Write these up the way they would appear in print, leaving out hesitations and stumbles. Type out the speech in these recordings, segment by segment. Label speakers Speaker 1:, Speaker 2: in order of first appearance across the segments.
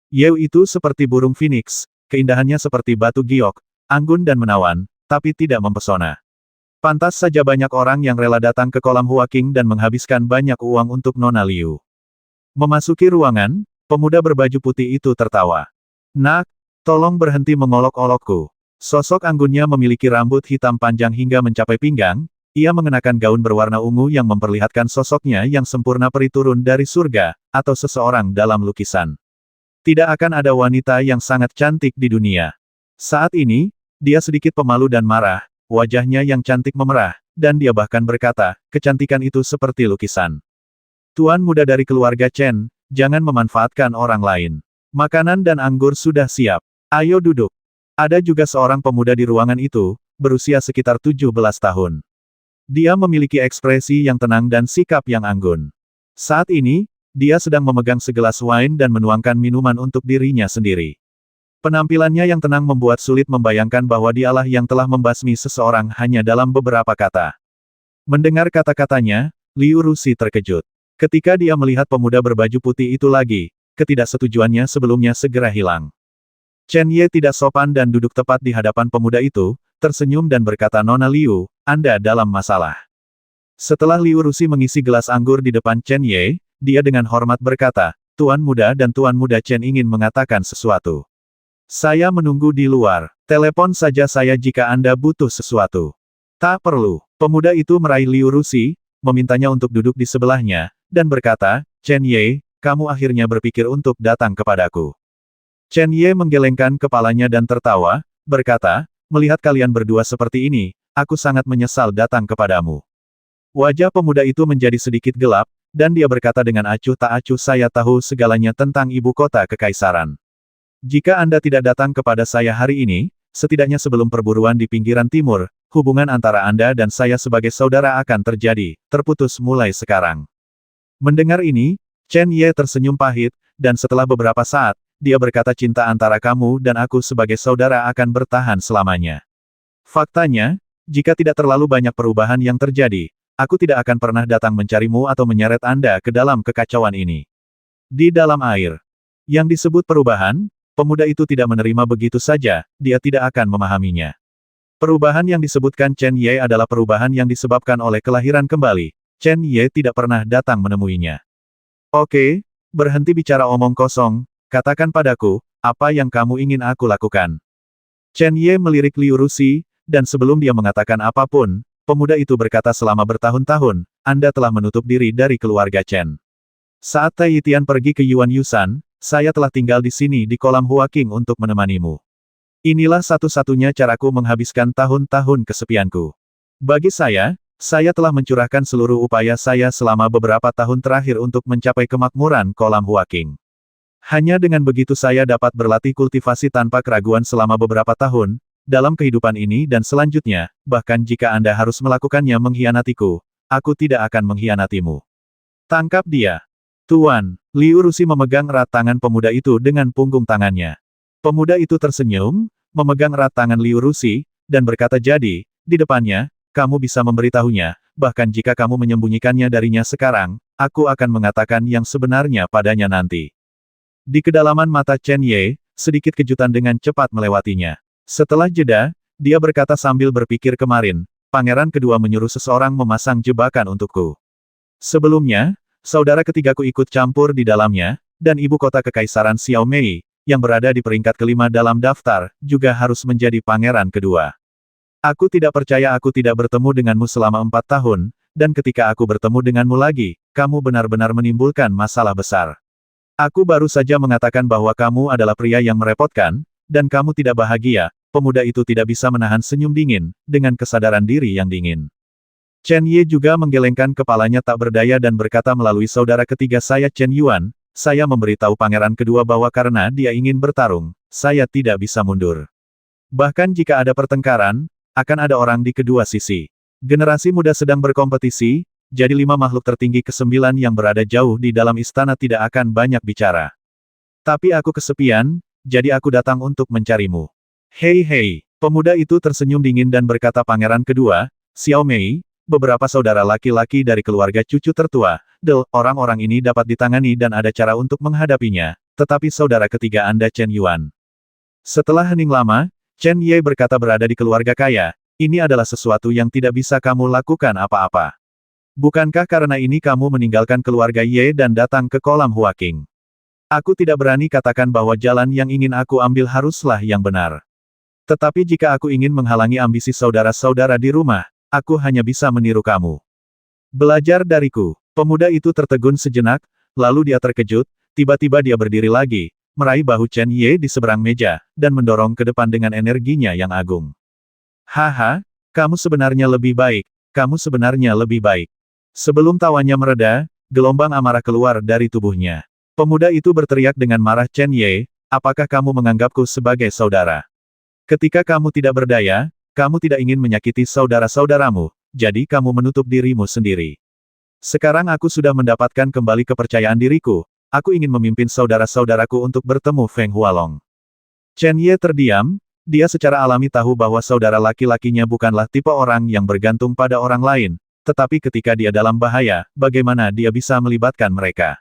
Speaker 1: Yeo itu seperti burung phoenix, keindahannya seperti batu giok, anggun dan menawan, tapi tidak mempesona. Pantas saja banyak orang yang rela datang ke kolam Huaking dan menghabiskan banyak uang untuk Nona Liu. Memasuki ruangan, pemuda berbaju putih itu tertawa. Nak, tolong berhenti mengolok-olokku. Sosok anggunnya memiliki rambut hitam panjang hingga mencapai pinggang, ia mengenakan gaun berwarna ungu yang memperlihatkan sosoknya yang sempurna peri turun dari surga, atau seseorang dalam lukisan. Tidak akan ada wanita yang sangat cantik di dunia. Saat ini, dia sedikit pemalu dan marah, wajahnya yang cantik memerah, dan dia bahkan berkata, kecantikan itu seperti lukisan. Tuan muda dari keluarga Chen, jangan memanfaatkan orang lain. Makanan dan anggur sudah siap. Ayo duduk. Ada juga seorang pemuda di ruangan itu, berusia sekitar 17 tahun. Dia memiliki ekspresi yang tenang dan sikap yang anggun. Saat ini, dia sedang memegang segelas wine dan menuangkan minuman untuk dirinya sendiri. Penampilannya yang tenang membuat sulit membayangkan bahwa dialah yang telah membasmi seseorang hanya dalam beberapa kata. Mendengar kata-katanya, Liu Rusi terkejut. Ketika dia melihat pemuda berbaju putih itu lagi, ketidaksetujuannya sebelumnya segera hilang. Chen Ye tidak sopan dan duduk tepat di hadapan pemuda itu, tersenyum dan berkata, Nona Liu, Anda dalam masalah. Setelah Liu Rusi mengisi gelas anggur di depan Chen Ye, dia dengan hormat berkata, Tuan muda dan Tuan muda Chen ingin mengatakan sesuatu. Saya menunggu di luar. Telepon saja saya jika Anda butuh sesuatu. Tak perlu. Pemuda itu meraih Liu Rusi, memintanya untuk duduk di sebelahnya, dan berkata, Chen Ye, kamu akhirnya berpikir untuk datang kepadaku. Chen Ye menggelengkan kepalanya dan tertawa, berkata, melihat kalian berdua seperti ini, aku sangat menyesal datang kepadamu. Wajah pemuda itu menjadi sedikit gelap, dan dia berkata dengan acuh tak acuh, saya tahu segalanya tentang ibu kota kekaisaran. Jika Anda tidak datang kepada saya hari ini, setidaknya sebelum perburuan di pinggiran timur, hubungan antara Anda dan saya sebagai saudara akan terjadi, terputus mulai sekarang. Mendengar ini, Chen Ye tersenyum pahit, dan setelah beberapa saat, dia berkata cinta antara kamu dan aku sebagai saudara akan bertahan selamanya. Faktanya, jika tidak terlalu banyak perubahan yang terjadi, aku tidak akan pernah datang mencarimu atau menyeret Anda ke dalam kekacauan ini. Di dalam air. Yang disebut perubahan, pemuda itu tidak menerima begitu saja, dia tidak akan memahaminya. Perubahan yang disebutkan Chen Ye adalah perubahan yang disebabkan oleh kelahiran kembali. Chen Ye tidak pernah datang menemuinya. Oke, berhenti bicara omong kosong, katakan padaku, apa yang kamu ingin aku lakukan. Chen Ye melirik Liu Rusi, dan sebelum dia mengatakan apapun, pemuda itu berkata selama bertahun-tahun, Anda telah menutup diri dari keluarga Chen. Saat Tai Yitian pergi ke Yuan Yusan, saya telah tinggal di sini di kolam Huaking untuk menemanimu. Inilah satu-satunya caraku menghabiskan tahun-tahun kesepianku. Bagi saya telah mencurahkan seluruh upaya saya selama beberapa tahun terakhir untuk mencapai kemakmuran kolam Huaking. Hanya dengan begitu saya dapat berlatih kultivasi tanpa keraguan selama beberapa tahun, dalam kehidupan ini dan selanjutnya, bahkan jika Anda harus melakukannya mengkhianatiku, aku tidak akan mengkhianatimu. Tangkap dia. Tuan, Liu Rusi memegang erat tangan pemuda itu dengan punggung tangannya. Pemuda itu tersenyum, memegang erat tangan Liu Rusi, dan berkata jadi, di depannya, kamu bisa memberitahunya, bahkan jika kamu menyembunyikannya darinya sekarang, aku akan mengatakan yang sebenarnya padanya nanti. Di kedalaman mata Chen Ye, sedikit kejutan dengan cepat melewatinya. Setelah jeda, dia berkata sambil berpikir kemarin, pangeran kedua menyuruh seseorang memasang jebakan untukku. Sebelumnya, saudara ketigaku ikut campur di dalamnya, dan ibu kota kekaisaran Xiao Mei, yang berada di peringkat kelima dalam daftar, juga harus menjadi pangeran kedua. Aku tidak percaya aku tidak bertemu denganmu selama 4 tahun, dan ketika aku bertemu denganmu lagi, kamu benar-benar menimbulkan masalah besar. Aku baru saja mengatakan bahwa kamu adalah pria yang merepotkan, dan kamu tidak bahagia. Pemuda itu tidak bisa menahan senyum dingin, dengan kesadaran diri yang dingin. Chen Ye juga menggelengkan kepalanya tak berdaya dan berkata melalui saudara ketiga saya Chen Yuan, saya memberitahu pangeran kedua bahwa karena dia ingin bertarung, saya tidak bisa mundur. Bahkan jika ada pertengkaran, akan ada orang di kedua sisi. Generasi muda sedang berkompetisi, jadi 5 makhluk tertinggi ke-9 yang berada jauh di dalam istana tidak akan banyak bicara. Tapi aku kesepian, jadi aku datang untuk mencarimu. Hei hei, pemuda itu tersenyum dingin dan berkata pangeran kedua, Xiao Mei, beberapa saudara laki-laki dari keluarga cucu tertua, orang-orang ini dapat ditangani dan ada cara untuk menghadapinya, tetapi saudara ketiga Anda Chen Yuan. Setelah hening lama, Chen Ye berkata berada di keluarga kaya, ini adalah sesuatu yang tidak bisa kamu lakukan apa-apa. Bukankah karena ini kamu meninggalkan keluarga Ye dan datang ke kolam Huaqing? Aku tidak berani katakan bahwa jalan yang ingin aku ambil haruslah yang benar. Tetapi jika aku ingin menghalangi ambisi saudara-saudara di rumah, aku hanya bisa meniru kamu. Belajar dariku. Pemuda itu tertegun sejenak, lalu dia terkejut, tiba-tiba dia berdiri lagi, meraih bahu Chen Ye di seberang meja, dan mendorong ke depan dengan energinya yang agung. Haha, kamu sebenarnya lebih baik, kamu sebenarnya lebih baik. Sebelum tawanya mereda, gelombang amarah keluar dari tubuhnya. Pemuda itu berteriak dengan marah, Chen Ye, apakah kamu menganggapku sebagai saudara? Ketika kamu tidak berdaya, kamu tidak ingin menyakiti saudara-saudaramu, jadi kamu menutup dirimu sendiri. Sekarang aku sudah mendapatkan kembali kepercayaan diriku, aku ingin memimpin saudara-saudaraku untuk bertemu Feng Hualong. Chen Ye terdiam, dia secara alami tahu bahwa saudara laki-lakinya bukanlah tipe orang yang bergantung pada orang lain, tetapi ketika dia dalam bahaya, bagaimana dia bisa melibatkan mereka?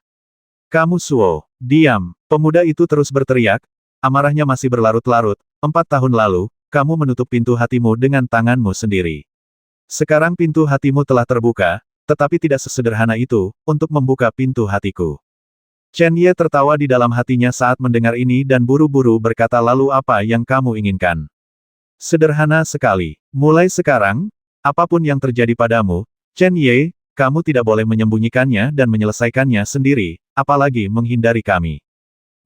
Speaker 1: Kamu Suo, diam, pemuda itu terus berteriak, amarahnya masih berlarut-larut, 4 tahun lalu, kamu menutup pintu hatimu dengan tanganmu sendiri. Sekarang pintu hatimu telah terbuka, tetapi tidak sesederhana itu, untuk membuka pintu hatiku. Chen Ye tertawa di dalam hatinya saat mendengar ini dan buru-buru berkata lalu apa yang kamu inginkan? Sederhana sekali. Mulai sekarang, apapun yang terjadi padamu, Chen Ye, kamu tidak boleh menyembunyikannya dan menyelesaikannya sendiri, apalagi menghindari kami.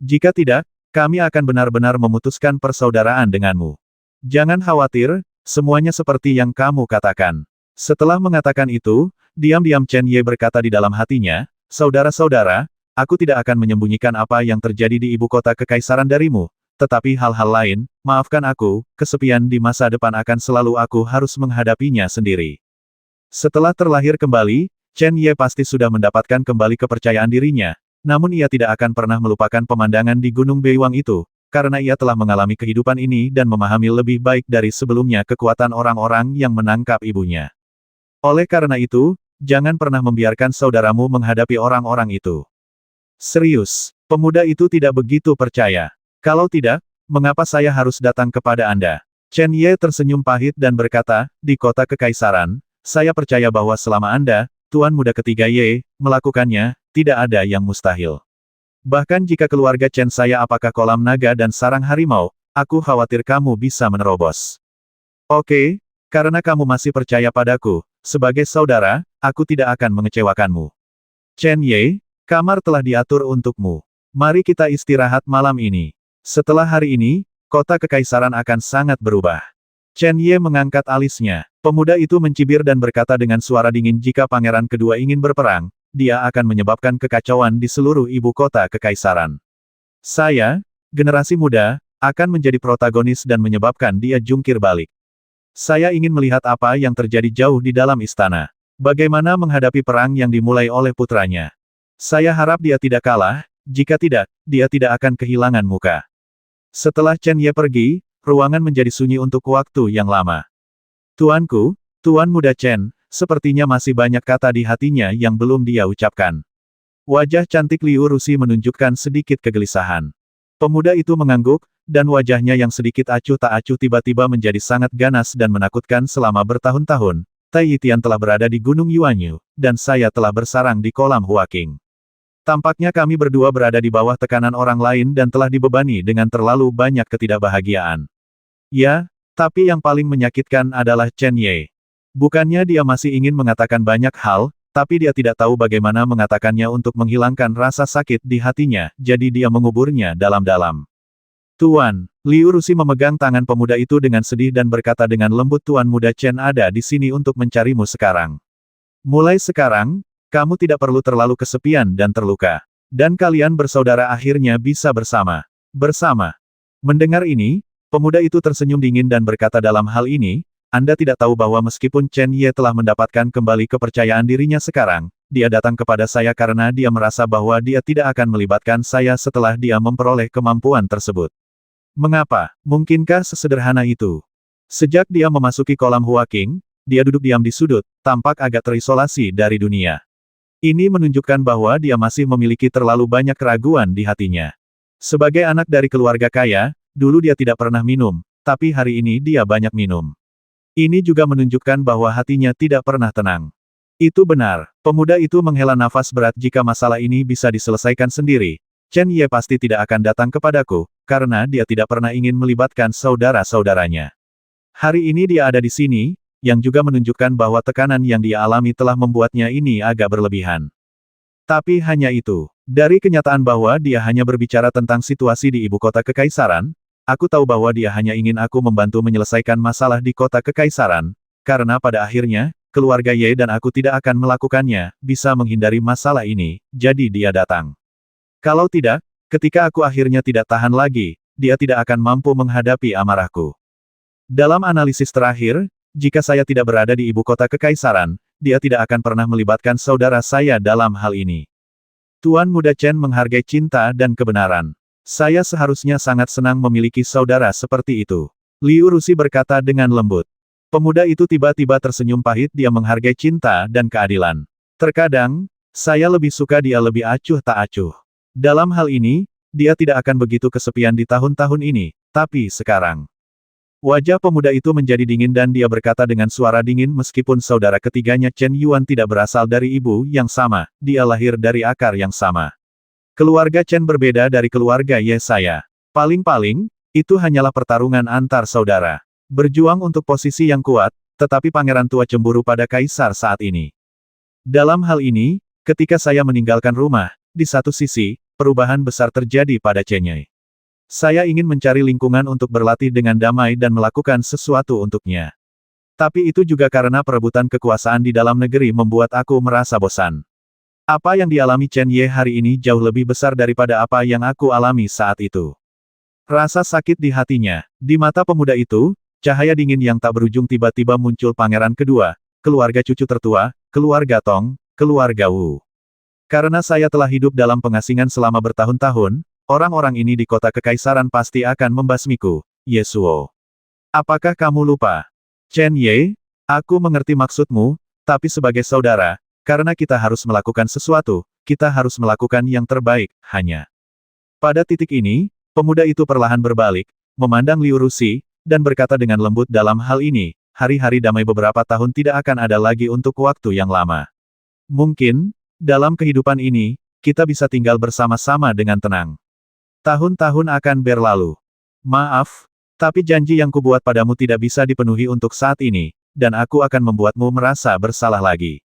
Speaker 1: Jika tidak, kami akan benar-benar memutuskan persaudaraan denganmu. Jangan khawatir, semuanya seperti yang kamu katakan. Setelah mengatakan itu, diam-diam Chen Ye berkata di dalam hatinya, saudara-saudara, aku tidak akan menyembunyikan apa yang terjadi di ibu kota kekaisaran darimu, tetapi hal-hal lain, maafkan aku, kesepian di masa depan akan selalu aku harus menghadapinya sendiri. Setelah terlahir kembali, Chen Ye pasti sudah mendapatkan kembali kepercayaan dirinya, namun ia tidak akan pernah melupakan pemandangan di Gunung Beiwang itu, karena ia telah mengalami kehidupan ini dan memahami lebih baik dari sebelumnya kekuatan orang-orang yang menangkap ibunya. Oleh karena itu, jangan pernah membiarkan saudaramu menghadapi orang-orang itu. Serius, pemuda itu tidak begitu percaya. Kalau tidak, mengapa saya harus datang kepada Anda? Chen Ye tersenyum pahit dan berkata, di kota kekaisaran, saya percaya bahwa selama Anda, Tuan Muda ketiga Ye, melakukannya, tidak ada yang mustahil. Bahkan jika keluarga Chen saya apakah kolam naga dan sarang harimau, aku khawatir kamu bisa menerobos. Oke, karena kamu masih percaya padaku, sebagai saudara, aku tidak akan mengecewakanmu. Chen Ye, kamar telah diatur untukmu. Mari kita istirahat malam ini. Setelah hari ini, kota kekaisaran akan sangat berubah. Chen Ye mengangkat alisnya. Pemuda itu mencibir dan berkata dengan suara dingin jika pangeran kedua ingin berperang, dia akan menyebabkan kekacauan di seluruh ibu kota kekaisaran. Saya, generasi muda, akan menjadi protagonis dan menyebabkan dia jungkir balik. Saya ingin melihat apa yang terjadi jauh di dalam istana. Bagaimana menghadapi perang yang dimulai oleh putranya. Saya harap dia tidak kalah, jika tidak, dia tidak akan kehilangan muka. Setelah Chen Ye pergi, ruangan menjadi sunyi untuk waktu yang lama. Tuanku, Tuan Muda Chen, sepertinya masih banyak kata di hatinya yang belum dia ucapkan. Wajah cantik Liu Rusi menunjukkan sedikit kegelisahan. Pemuda itu mengangguk, dan wajahnya yang sedikit acuh tak acuh tiba-tiba menjadi sangat ganas dan menakutkan selama bertahun-tahun. Tai Yitian telah berada di Gunung Yuanyu, dan saya telah bersarang di kolam Huaqing. Tampaknya kami berdua berada di bawah tekanan orang lain dan telah dibebani dengan terlalu banyak ketidakbahagiaan. Ya, tapi yang paling menyakitkan adalah Chen Ye. Bukannya dia masih ingin mengatakan banyak hal, tapi dia tidak tahu bagaimana mengatakannya untuk menghilangkan rasa sakit di hatinya, jadi dia menguburnya dalam-dalam. Tuan, Liu Rusi memegang tangan pemuda itu dengan sedih dan berkata dengan lembut Tuan Muda Chen ada di sini untuk mencarimu sekarang. Mulai sekarang, kamu tidak perlu terlalu kesepian dan terluka. Dan kalian bersaudara akhirnya bisa bersama. Bersama. Mendengar ini, pemuda itu tersenyum dingin dan berkata dalam hal ini, Anda tidak tahu bahwa meskipun Chen Ye telah mendapatkan kembali kepercayaan dirinya sekarang, dia datang kepada saya karena dia merasa bahwa dia tidak akan melibatkan saya setelah dia memperoleh kemampuan tersebut. Mengapa? Mungkinkah sesederhana itu? Sejak dia memasuki kolam Huaqing, dia duduk diam di sudut, tampak agak terisolasi dari dunia. Ini menunjukkan bahwa dia masih memiliki terlalu banyak keraguan di hatinya. Sebagai anak dari keluarga kaya, dulu dia tidak pernah minum, tapi hari ini dia banyak minum. Ini juga menunjukkan bahwa hatinya tidak pernah tenang. Itu benar, pemuda itu menghela nafas berat jika masalah ini bisa diselesaikan sendiri. Chen Ye pasti tidak akan datang kepadaku, karena dia tidak pernah ingin melibatkan saudara-saudaranya. Hari ini dia ada di sini, yang juga menunjukkan bahwa tekanan yang dia alami telah membuatnya ini agak berlebihan. Tapi hanya itu. Dari kenyataan bahwa dia hanya berbicara tentang situasi di ibu kota kekaisaran, aku tahu bahwa dia hanya ingin aku membantu menyelesaikan masalah di kota kekaisaran, karena pada akhirnya, keluarga Ye dan aku tidak akan melakukannya, bisa menghindari masalah ini, jadi dia datang. Kalau tidak, ketika aku akhirnya tidak tahan lagi, dia tidak akan mampu menghadapi amarahku. Dalam analisis terakhir, jika saya tidak berada di ibu kota kekaisaran, dia tidak akan pernah melibatkan saudara saya dalam hal ini. Tuan Muda Chen menghargai cinta dan kebenaran. Saya seharusnya sangat senang memiliki saudara seperti itu. Liu Rusi berkata dengan lembut. Pemuda itu tiba-tiba tersenyum pahit. Dia menghargai cinta dan keadilan. Terkadang, saya lebih suka dia lebih acuh tak acuh. Dalam hal ini, dia tidak akan begitu kesepian di tahun-tahun ini, tapi sekarang. Wajah pemuda itu menjadi dingin dan dia berkata dengan suara dingin meskipun saudara ketiganya Chen Yuan tidak berasal dari ibu yang sama, dia lahir dari akar yang sama. Keluarga Chen berbeda dari keluarga Ye saya. Paling-paling, itu hanyalah pertarungan antar saudara. Berjuang untuk posisi yang kuat, tetapi pangeran tua cemburu pada kaisar saat ini. Dalam hal ini, ketika saya meninggalkan rumah, di satu sisi, perubahan besar terjadi pada Chen Ye. Saya ingin mencari lingkungan untuk berlatih dengan damai dan melakukan sesuatu untuknya. Tapi itu juga karena perebutan kekuasaan di dalam negeri membuat aku merasa bosan. Apa yang dialami Chen Ye hari ini jauh lebih besar daripada apa yang aku alami saat itu. Rasa sakit di hatinya. Di mata pemuda itu, cahaya dingin yang tak berujung tiba-tiba muncul pangeran kedua, keluarga cucu tertua, keluarga Tong, keluarga Wu. Karena saya telah hidup dalam pengasingan selama bertahun-tahun, orang-orang ini di kota kekaisaran pasti akan membasmiku, Yesuo. Apakah kamu lupa? Chen Ye, aku mengerti maksudmu, tapi sebagai saudara, karena kita harus melakukan sesuatu, kita harus melakukan yang terbaik, hanya. Pada titik ini, pemuda itu perlahan berbalik, memandang Liu Rusi, dan berkata dengan lembut dalam hal ini, hari-hari damai beberapa tahun tidak akan ada lagi untuk waktu yang lama. Mungkin, dalam kehidupan ini, kita bisa tinggal bersama-sama dengan tenang. Tahun-tahun akan berlalu. Maaf, tapi janji yang kubuat padamu tidak bisa dipenuhi untuk saat ini, dan aku akan membuatmu merasa bersalah lagi.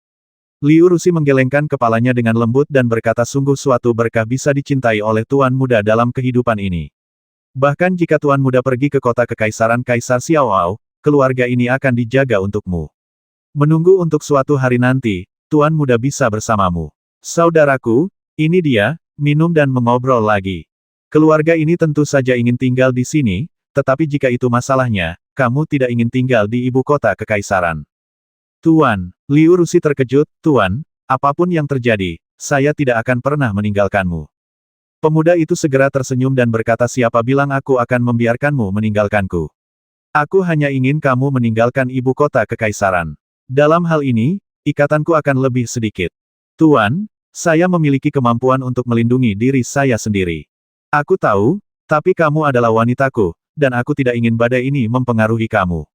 Speaker 1: Liu Rusi menggelengkan kepalanya dengan lembut dan berkata sungguh suatu berkah bisa dicintai oleh Tuan Muda dalam kehidupan ini. Bahkan jika Tuan Muda pergi ke kota kekaisaran Kaisar Xiaoao, keluarga ini akan dijaga untukmu. Menunggu untuk suatu hari nanti, Tuan Muda bisa bersamamu. Saudaraku, ini dia, minum dan mengobrol lagi. Keluarga ini tentu saja ingin tinggal di sini, tetapi jika itu masalahnya, kamu tidak ingin tinggal di ibu kota kekaisaran. Tuan, Liu Rusi terkejut, Tuan, apapun yang terjadi, saya tidak akan pernah meninggalkanmu. Pemuda itu segera tersenyum dan berkata siapa bilang aku akan membiarkanmu meninggalkanku. Aku hanya ingin kamu meninggalkan ibu kota kekaisaran. Dalam hal ini, ikatanku akan lebih sedikit. Tuan, saya memiliki kemampuan untuk melindungi diri saya sendiri. Aku tahu, tapi kamu adalah wanitaku, dan aku tidak ingin badai ini mempengaruhi kamu.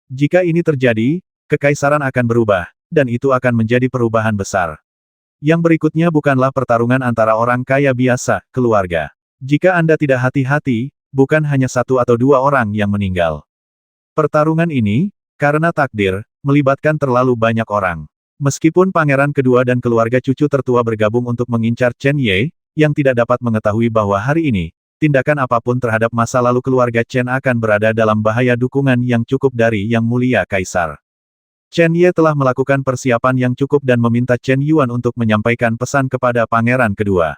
Speaker 1: Jika ini terjadi, kekaisaran akan berubah, dan itu akan menjadi perubahan besar. Yang berikutnya bukanlah pertarungan antara orang kaya biasa, keluarga. Jika Anda tidak hati-hati, bukan hanya satu atau dua orang yang meninggal. Pertarungan ini, karena takdir, melibatkan terlalu banyak orang. Meskipun pangeran kedua dan keluarga cucu tertua bergabung untuk mengincar Chen Ye, yang tidak dapat mengetahui bahwa hari ini, tindakan apapun terhadap masa lalu keluarga Chen akan berada dalam bahaya dukungan yang cukup dari Yang Mulia Kaisar. Chen Ye telah melakukan persiapan yang cukup dan meminta Chen Yuan untuk menyampaikan pesan kepada pangeran kedua.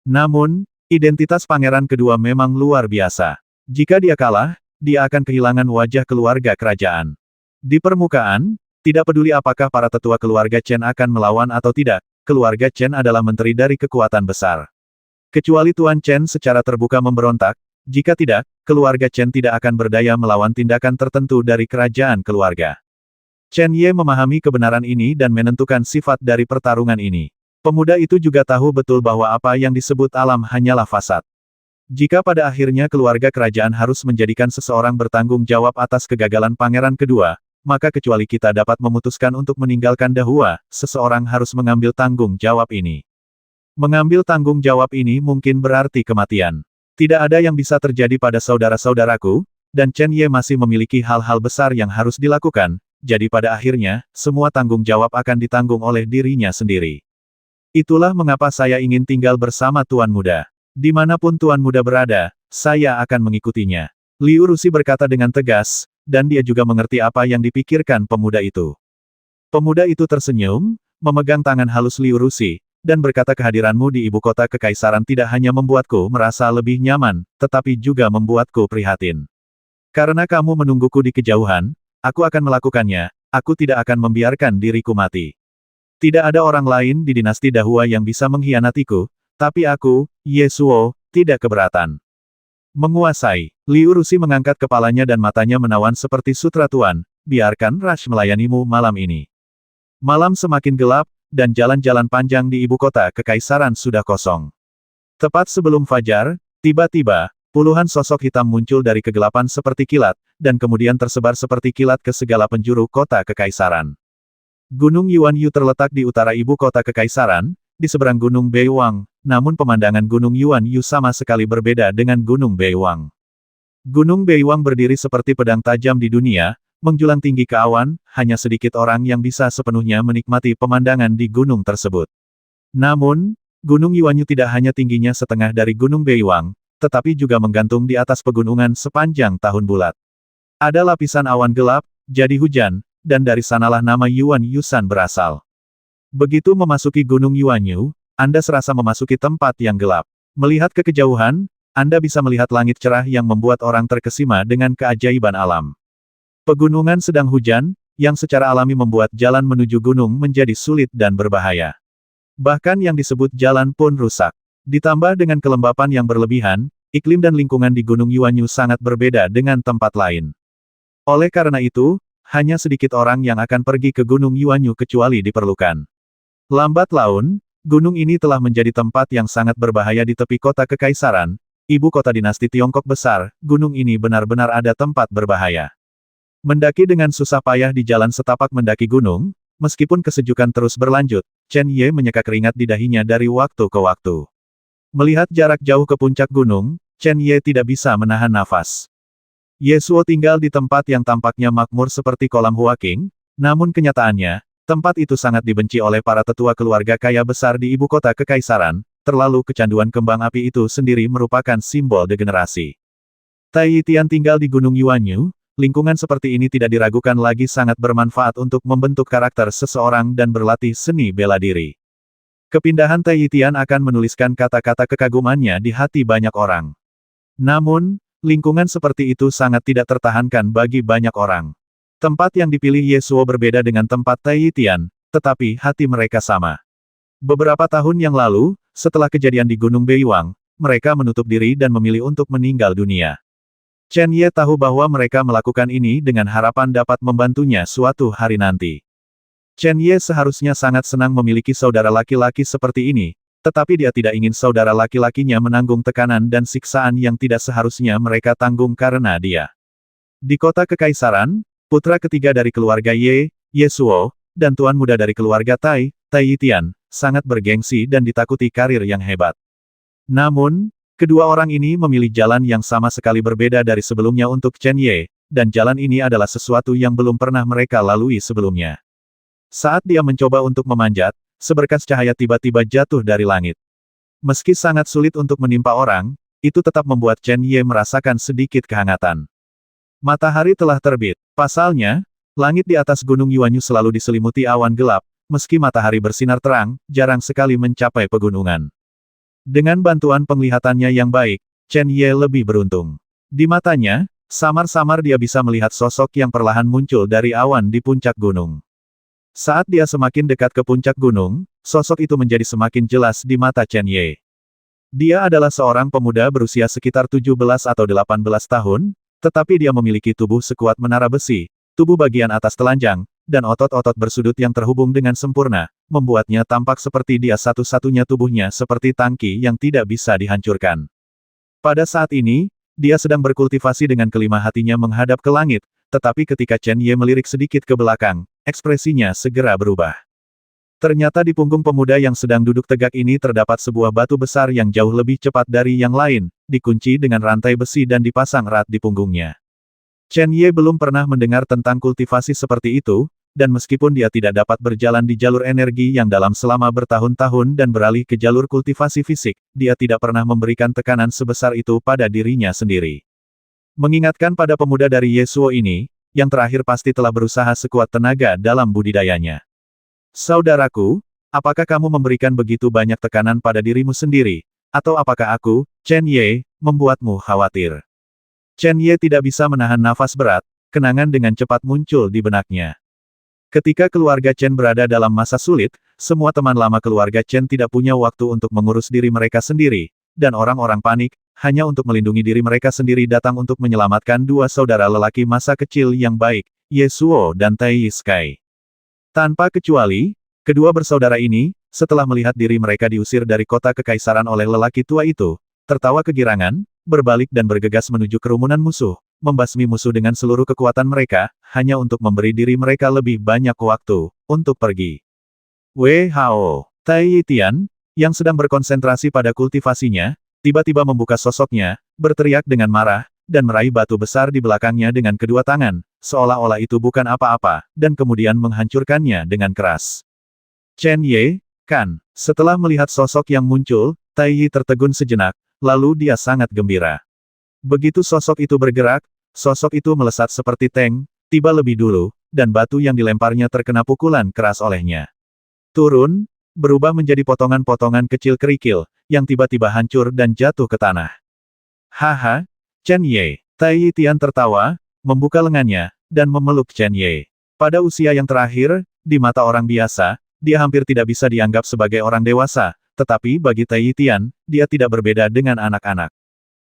Speaker 1: Namun, identitas pangeran kedua memang luar biasa. Jika dia kalah, dia akan kehilangan wajah keluarga kerajaan. Di permukaan, tidak peduli apakah para tetua keluarga Chen akan melawan atau tidak, keluarga Chen adalah menteri dari kekuatan besar. Kecuali Tuan Chen secara terbuka memberontak, jika tidak, keluarga Chen tidak akan berdaya melawan tindakan tertentu dari kerajaan keluarga. Chen Ye memahami kebenaran ini dan menentukan sifat dari pertarungan ini. Pemuda itu juga tahu betul bahwa apa yang disebut alam hanyalah fasad. Jika pada akhirnya keluarga kerajaan harus menjadikan seseorang bertanggung jawab atas kegagalan pangeran kedua, maka kecuali kita dapat memutuskan untuk meninggalkan Dahua, seseorang harus mengambil tanggung jawab ini. Mengambil tanggung jawab ini mungkin berarti kematian. Tidak ada yang bisa terjadi pada saudara-saudaraku, dan Chen Ye masih memiliki hal-hal besar yang harus dilakukan, jadi pada akhirnya, semua tanggung jawab akan ditanggung oleh dirinya sendiri. Itulah mengapa saya ingin tinggal bersama Tuan Muda. Dimanapun Tuan Muda berada, saya akan mengikutinya. Liu Rusi berkata dengan tegas, dan dia juga mengerti apa yang dipikirkan pemuda itu. Pemuda itu tersenyum, memegang tangan halus Liu Rusi, dan berkata kehadiranmu di ibu kota kekaisaran tidak hanya membuatku merasa lebih nyaman, tetapi juga membuatku prihatin. Karena kamu menungguku di kejauhan, aku akan melakukannya, aku tidak akan membiarkan diriku mati. Tidak ada orang lain di dinasti Dahua yang bisa mengkhianatiku, tapi aku, Ye Suo, tidak keberatan. Menguasai, Liu Rusi mengangkat kepalanya dan matanya menawan seperti sutra tuan, biarkan Rush melayanimu malam ini. Malam semakin gelap, dan jalan-jalan panjang di ibu kota kekaisaran sudah kosong. Tepat sebelum fajar, tiba-tiba, puluhan sosok hitam muncul dari kegelapan seperti kilat, dan kemudian tersebar seperti kilat ke segala penjuru kota kekaisaran. Gunung Yuanyu terletak di utara ibu kota kekaisaran, di seberang Gunung Beiwang, namun pemandangan Gunung Yuanyu sama sekali berbeda dengan Gunung Beiwang. Gunung Beiwang berdiri seperti pedang tajam di dunia, menjulang tinggi ke awan, hanya sedikit orang yang bisa sepenuhnya menikmati pemandangan di gunung tersebut. Namun, Gunung Yuanyu tidak hanya tingginya setengah dari Gunung Beiwang, tetapi juga menggantung di atas pegunungan sepanjang tahun bulat. Ada lapisan awan gelap, jadi hujan, dan dari sanalah nama Yuan Yusan berasal. Begitu memasuki Gunung Yuanyu, Anda serasa memasuki tempat yang gelap. Melihat ke kejauhan, Anda bisa melihat langit cerah yang membuat orang terkesima dengan keajaiban alam. Pegunungan sedang hujan, yang secara alami membuat jalan menuju gunung menjadi sulit dan berbahaya. Bahkan yang disebut jalan pun rusak. Ditambah dengan kelembapan yang berlebihan, iklim dan lingkungan di Gunung Yuanyu sangat berbeda dengan tempat lain. Oleh karena itu, hanya sedikit orang yang akan pergi ke Gunung Yuanyu kecuali diperlukan. Lambat laun, gunung ini telah menjadi tempat yang sangat berbahaya di tepi kota kekaisaran, ibu kota dinasti Tiongkok besar, gunung ini benar-benar ada tempat berbahaya. Mendaki dengan susah payah di jalan setapak mendaki gunung, meskipun kesejukan terus berlanjut, Chen Ye menyeka keringat di dahinya dari waktu ke waktu. Melihat jarak jauh ke puncak gunung, Chen Ye tidak bisa menahan nafas. Ye Suo tinggal di tempat yang tampaknya makmur seperti kolam Huaqing, namun kenyataannya, tempat itu sangat dibenci oleh para tetua keluarga kaya besar di ibu kota kekaisaran, terlalu kecanduan kembang api itu sendiri merupakan simbol degenerasi. Tai Yitian tinggal di Gunung Yuanyu. Lingkungan seperti ini tidak diragukan lagi sangat bermanfaat untuk membentuk karakter seseorang dan berlatih seni bela diri. Kepindahan Tai Yitian akan menuliskan kata-kata kekagumannya di hati banyak orang. Namun, lingkungan seperti itu sangat tidak tertahankan bagi banyak orang. Tempat yang dipilih Ye Suo berbeda dengan tempat Tai Yitian, tetapi hati mereka sama. Beberapa tahun yang lalu, setelah kejadian di Gunung Beiwang, mereka menutup diri dan memilih untuk meninggal dunia. Chen Ye tahu bahwa mereka melakukan ini dengan harapan dapat membantunya suatu hari nanti. Chen Ye seharusnya sangat senang memiliki saudara laki-laki seperti ini, tetapi dia tidak ingin saudara laki-lakinya menanggung tekanan dan siksaan yang tidak seharusnya mereka tanggung karena dia. Di kota kekaisaran, putra ketiga dari keluarga Ye, Ye Suo, dan tuan muda dari keluarga Tai, Tai Yitian, sangat bergengsi dan ditakuti karir yang hebat. Namun, kedua orang ini memilih jalan yang sama sekali berbeda dari sebelumnya untuk Chen Ye, dan jalan ini adalah sesuatu yang belum pernah mereka lalui sebelumnya. Saat dia mencoba untuk memanjat, seberkas cahaya tiba-tiba jatuh dari langit. Meski sangat sulit untuk menimpa orang, itu tetap membuat Chen Ye merasakan sedikit kehangatan. Matahari telah terbit. Pasalnya, langit di atas Gunung Yuanyu selalu diselimuti awan gelap, meski matahari bersinar terang, jarang sekali mencapai pegunungan. Dengan bantuan penglihatannya yang baik, Chen Ye lebih beruntung. Di matanya, samar-samar dia bisa melihat sosok yang perlahan muncul dari awan di puncak gunung. Saat dia semakin dekat ke puncak gunung, sosok itu menjadi semakin jelas di mata Chen Ye. Dia adalah seorang pemuda berusia sekitar 17 atau 18 tahun, tetapi dia memiliki tubuh sekuat menara besi, tubuh bagian atas telanjang, dan otot-otot bersudut yang terhubung dengan sempurna, membuatnya tampak seperti dia satu-satunya tubuhnya seperti tangki yang tidak bisa dihancurkan. Pada saat ini, dia sedang berkultivasi dengan kelima hatinya menghadap ke langit, tetapi ketika Chen Ye melirik sedikit ke belakang, ekspresinya segera berubah. Ternyata di punggung pemuda yang sedang duduk tegak ini terdapat sebuah batu besar yang jauh lebih cepat dari yang lain, dikunci dengan rantai besi dan dipasang erat di punggungnya. Chen Ye belum pernah mendengar tentang kultivasi seperti itu, dan meskipun dia tidak dapat berjalan di jalur energi yang dalam selama bertahun-tahun dan beralih ke jalur kultivasi fisik, dia tidak pernah memberikan tekanan sebesar itu pada dirinya sendiri. Mengingatkan pada pemuda dari Yesuo ini, yang terakhir pasti telah berusaha sekuat tenaga dalam budidayanya. Saudaraku, apakah kamu memberikan begitu banyak tekanan pada dirimu sendiri, atau apakah aku, Chen Ye, membuatmu khawatir? Chen Ye tidak bisa menahan nafas berat, kenangan dengan cepat muncul di benaknya. Ketika keluarga Chen berada dalam masa sulit, semua teman lama keluarga Chen tidak punya waktu untuk mengurus diri mereka sendiri, dan orang-orang panik, hanya untuk melindungi diri mereka sendiri datang untuk menyelamatkan dua saudara lelaki masa kecil yang baik, Yesuo dan Tai Sky. Tanpa kecuali, kedua bersaudara ini, setelah melihat diri mereka diusir dari kota kekaisaran oleh lelaki tua itu, tertawa kegirangan, berbalik dan bergegas menuju kerumunan musuh, membasmi musuh dengan seluruh kekuatan mereka, hanya untuk memberi diri mereka lebih banyak waktu, untuk pergi. Wei Hao, Tai Tian, yang sedang berkonsentrasi pada kultivasinya, tiba-tiba membuka sosoknya, berteriak dengan marah, dan meraih batu besar di belakangnya dengan kedua tangan, seolah-olah itu bukan apa-apa, dan kemudian menghancurkannya dengan keras. Chen Ye, kan? Setelah melihat sosok yang muncul, Tai Yi tertegun sejenak, lalu dia sangat gembira. Begitu sosok itu bergerak, sosok itu melesat seperti tank, tiba lebih dulu, dan batu yang dilemparnya terkena pukulan keras olehnya. Turun, berubah menjadi potongan-potongan kecil kerikil, yang tiba-tiba hancur dan jatuh ke tanah. Haha, Chen Ye. Tai Tian tertawa, membuka lengannya, dan memeluk Chen Ye. Pada usia yang terakhir, di mata orang biasa, dia hampir tidak bisa dianggap sebagai orang dewasa, tetapi bagi Tai Tian, dia tidak berbeda dengan anak-anak.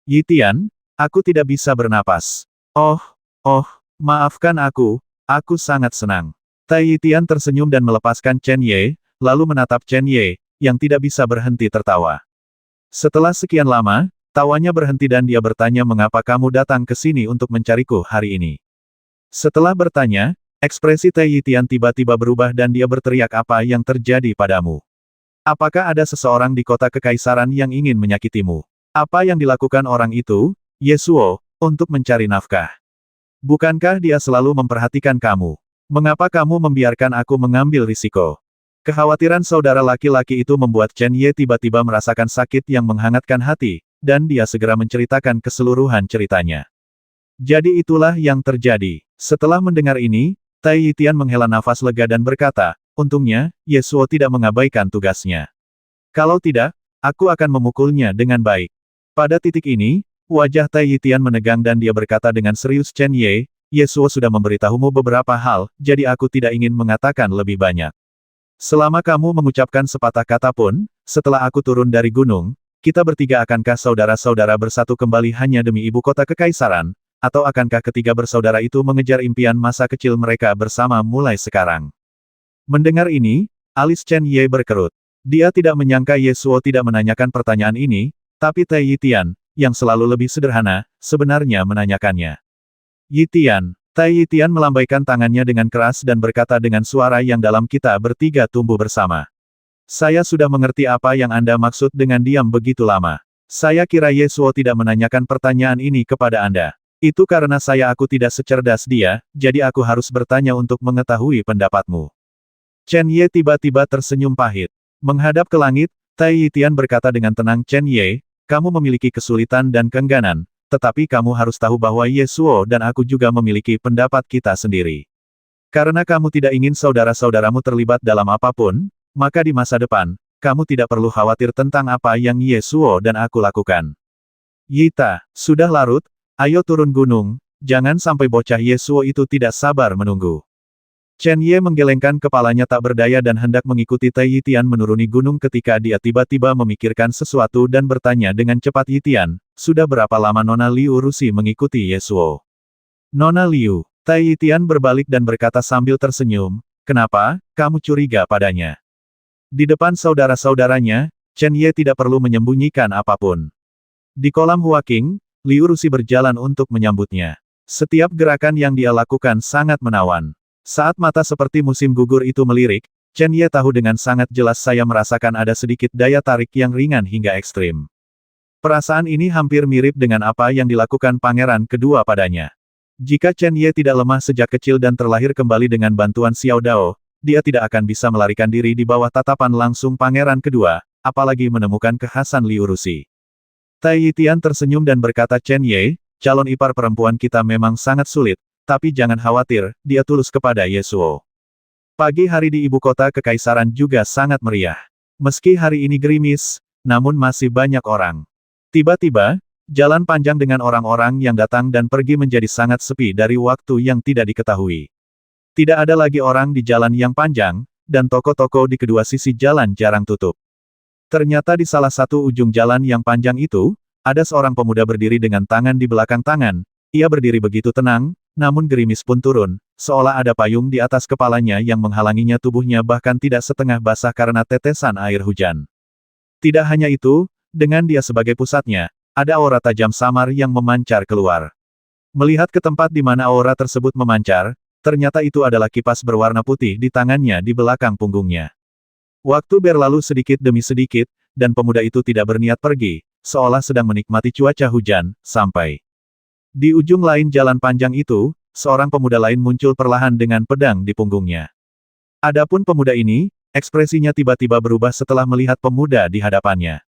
Speaker 1: Yi Tian, aku tidak bisa bernapas. Oh, maafkan aku sangat senang. Tai Tian tersenyum dan melepaskan Chen Ye, lalu menatap Chen Ye, yang tidak bisa berhenti tertawa. Setelah sekian lama, tawanya berhenti dan dia bertanya mengapa kamu datang ke sini untuk mencariku hari ini. Setelah bertanya, ekspresi Tai Tian tiba-tiba berubah dan dia berteriak apa yang terjadi padamu. Apakah ada seseorang di kota kekaisaran yang ingin menyakitimu? Apa yang dilakukan orang itu, Yesuo, untuk mencari nafkah? Bukankah dia selalu memperhatikan kamu? Mengapa kamu membiarkan aku mengambil risiko? Kekhawatiran saudara laki-laki itu membuat Chen Ye tiba-tiba merasakan sakit yang menghangatkan hati, dan dia segera menceritakan keseluruhan ceritanya. Jadi itulah yang terjadi. Setelah mendengar ini, Tai Tian menghela nafas lega dan berkata, untungnya, Yesuo tidak mengabaikan tugasnya. Kalau tidak, aku akan memukulnya dengan baik. Pada titik ini, wajah Tai Tian menegang dan dia berkata dengan serius Chen Ye, Yesuo sudah memberitahumu beberapa hal, jadi aku tidak ingin mengatakan lebih banyak. Selama kamu mengucapkan sepatah kata pun, setelah aku turun dari gunung, kita bertiga akankah saudara-saudara bersatu kembali hanya demi ibu kota kekaisaran, atau akankah ketiga bersaudara itu mengejar impian masa kecil mereka bersama mulai sekarang? Mendengar ini, alis Chen Ye berkerut. Dia tidak menyangka Yesuo tidak menanyakan pertanyaan ini, tapi Tai Tian, yang selalu lebih sederhana, sebenarnya menanyakannya. Yi Tian. Tai Tian melambaikan tangannya dengan keras dan berkata dengan suara yang dalam kita bertiga tumbuh bersama. Saya sudah mengerti apa yang Anda maksud dengan diam begitu lama. Saya kira Yesuo tidak menanyakan pertanyaan ini kepada Anda. Itu karena aku tidak secerdas dia, jadi aku harus bertanya untuk mengetahui pendapatmu. Chen Ye tiba-tiba tersenyum pahit. Menghadap ke langit, Tai Tian berkata dengan tenang Chen Ye, kamu memiliki kesulitan dan keengganan, tetapi kamu harus tahu bahwa Yesuo dan aku juga memiliki pendapat kita sendiri. Karena kamu tidak ingin saudara-saudaramu terlibat dalam apapun, maka di masa depan, kamu tidak perlu khawatir tentang apa yang Yesuo dan aku lakukan. Yita, sudah larut, ayo turun gunung, jangan sampai bocah Yesuo itu tidak sabar menunggu. Chen Ye menggelengkan kepalanya tak berdaya dan hendak mengikuti Tai Tian menuruni gunung ketika dia tiba-tiba memikirkan sesuatu dan bertanya dengan cepat Tian, sudah berapa lama Nona Liu Rusi mengikuti Yesuo? Nona Liu, Tai Tian berbalik dan berkata sambil tersenyum, kenapa, kamu curiga padanya? Di depan saudara-saudaranya, Chen Ye tidak perlu menyembunyikan apapun. Di kolam Hua King, Liu Rusi berjalan untuk menyambutnya. Setiap gerakan yang dia lakukan sangat menawan. Saat mata seperti musim gugur itu melirik, Chen Ye tahu dengan sangat jelas saya merasakan ada sedikit daya tarik yang ringan hingga ekstrim. Perasaan ini hampir mirip dengan apa yang dilakukan pangeran kedua padanya. Jika Chen Ye tidak lemah sejak kecil dan terlahir kembali dengan bantuan Xiao Dao, dia tidak akan bisa melarikan diri di bawah tatapan langsung pangeran kedua, apalagi menemukan kekhasan Liu Rusi. Tai Yitian tersenyum dan berkata, Chen Ye, calon ipar perempuan kita memang sangat sulit, tapi jangan khawatir, dia tulus kepada Yesuo. Pagi hari di ibu kota kekaisaran juga sangat meriah. Meski hari ini gerimis, namun masih banyak orang. Tiba-tiba, jalan panjang dengan orang-orang yang datang dan pergi menjadi sangat sepi dari waktu yang tidak diketahui. Tidak ada lagi orang di jalan yang panjang, dan toko-toko di kedua sisi jalan jarang tutup. Ternyata di salah satu ujung jalan yang panjang itu, ada seorang pemuda berdiri dengan tangan di belakang tangan. Ia berdiri begitu tenang, namun gerimis pun turun, seolah ada payung di atas kepalanya yang menghalanginya, tubuhnya bahkan tidak setengah basah karena tetesan air hujan. Tidak hanya itu, dengan dia sebagai pusatnya, ada aura tajam samar yang memancar keluar. Melihat ke tempat di mana aura tersebut memancar, ternyata itu adalah kipas berwarna putih di tangannya di belakang punggungnya. Waktu berlalu sedikit demi sedikit, dan pemuda itu tidak berniat pergi, seolah sedang menikmati cuaca hujan, sampai di ujung lain jalan panjang itu, seorang pemuda lain muncul perlahan dengan pedang di punggungnya. Adapun pemuda ini, ekspresinya tiba-tiba berubah setelah melihat pemuda di hadapannya.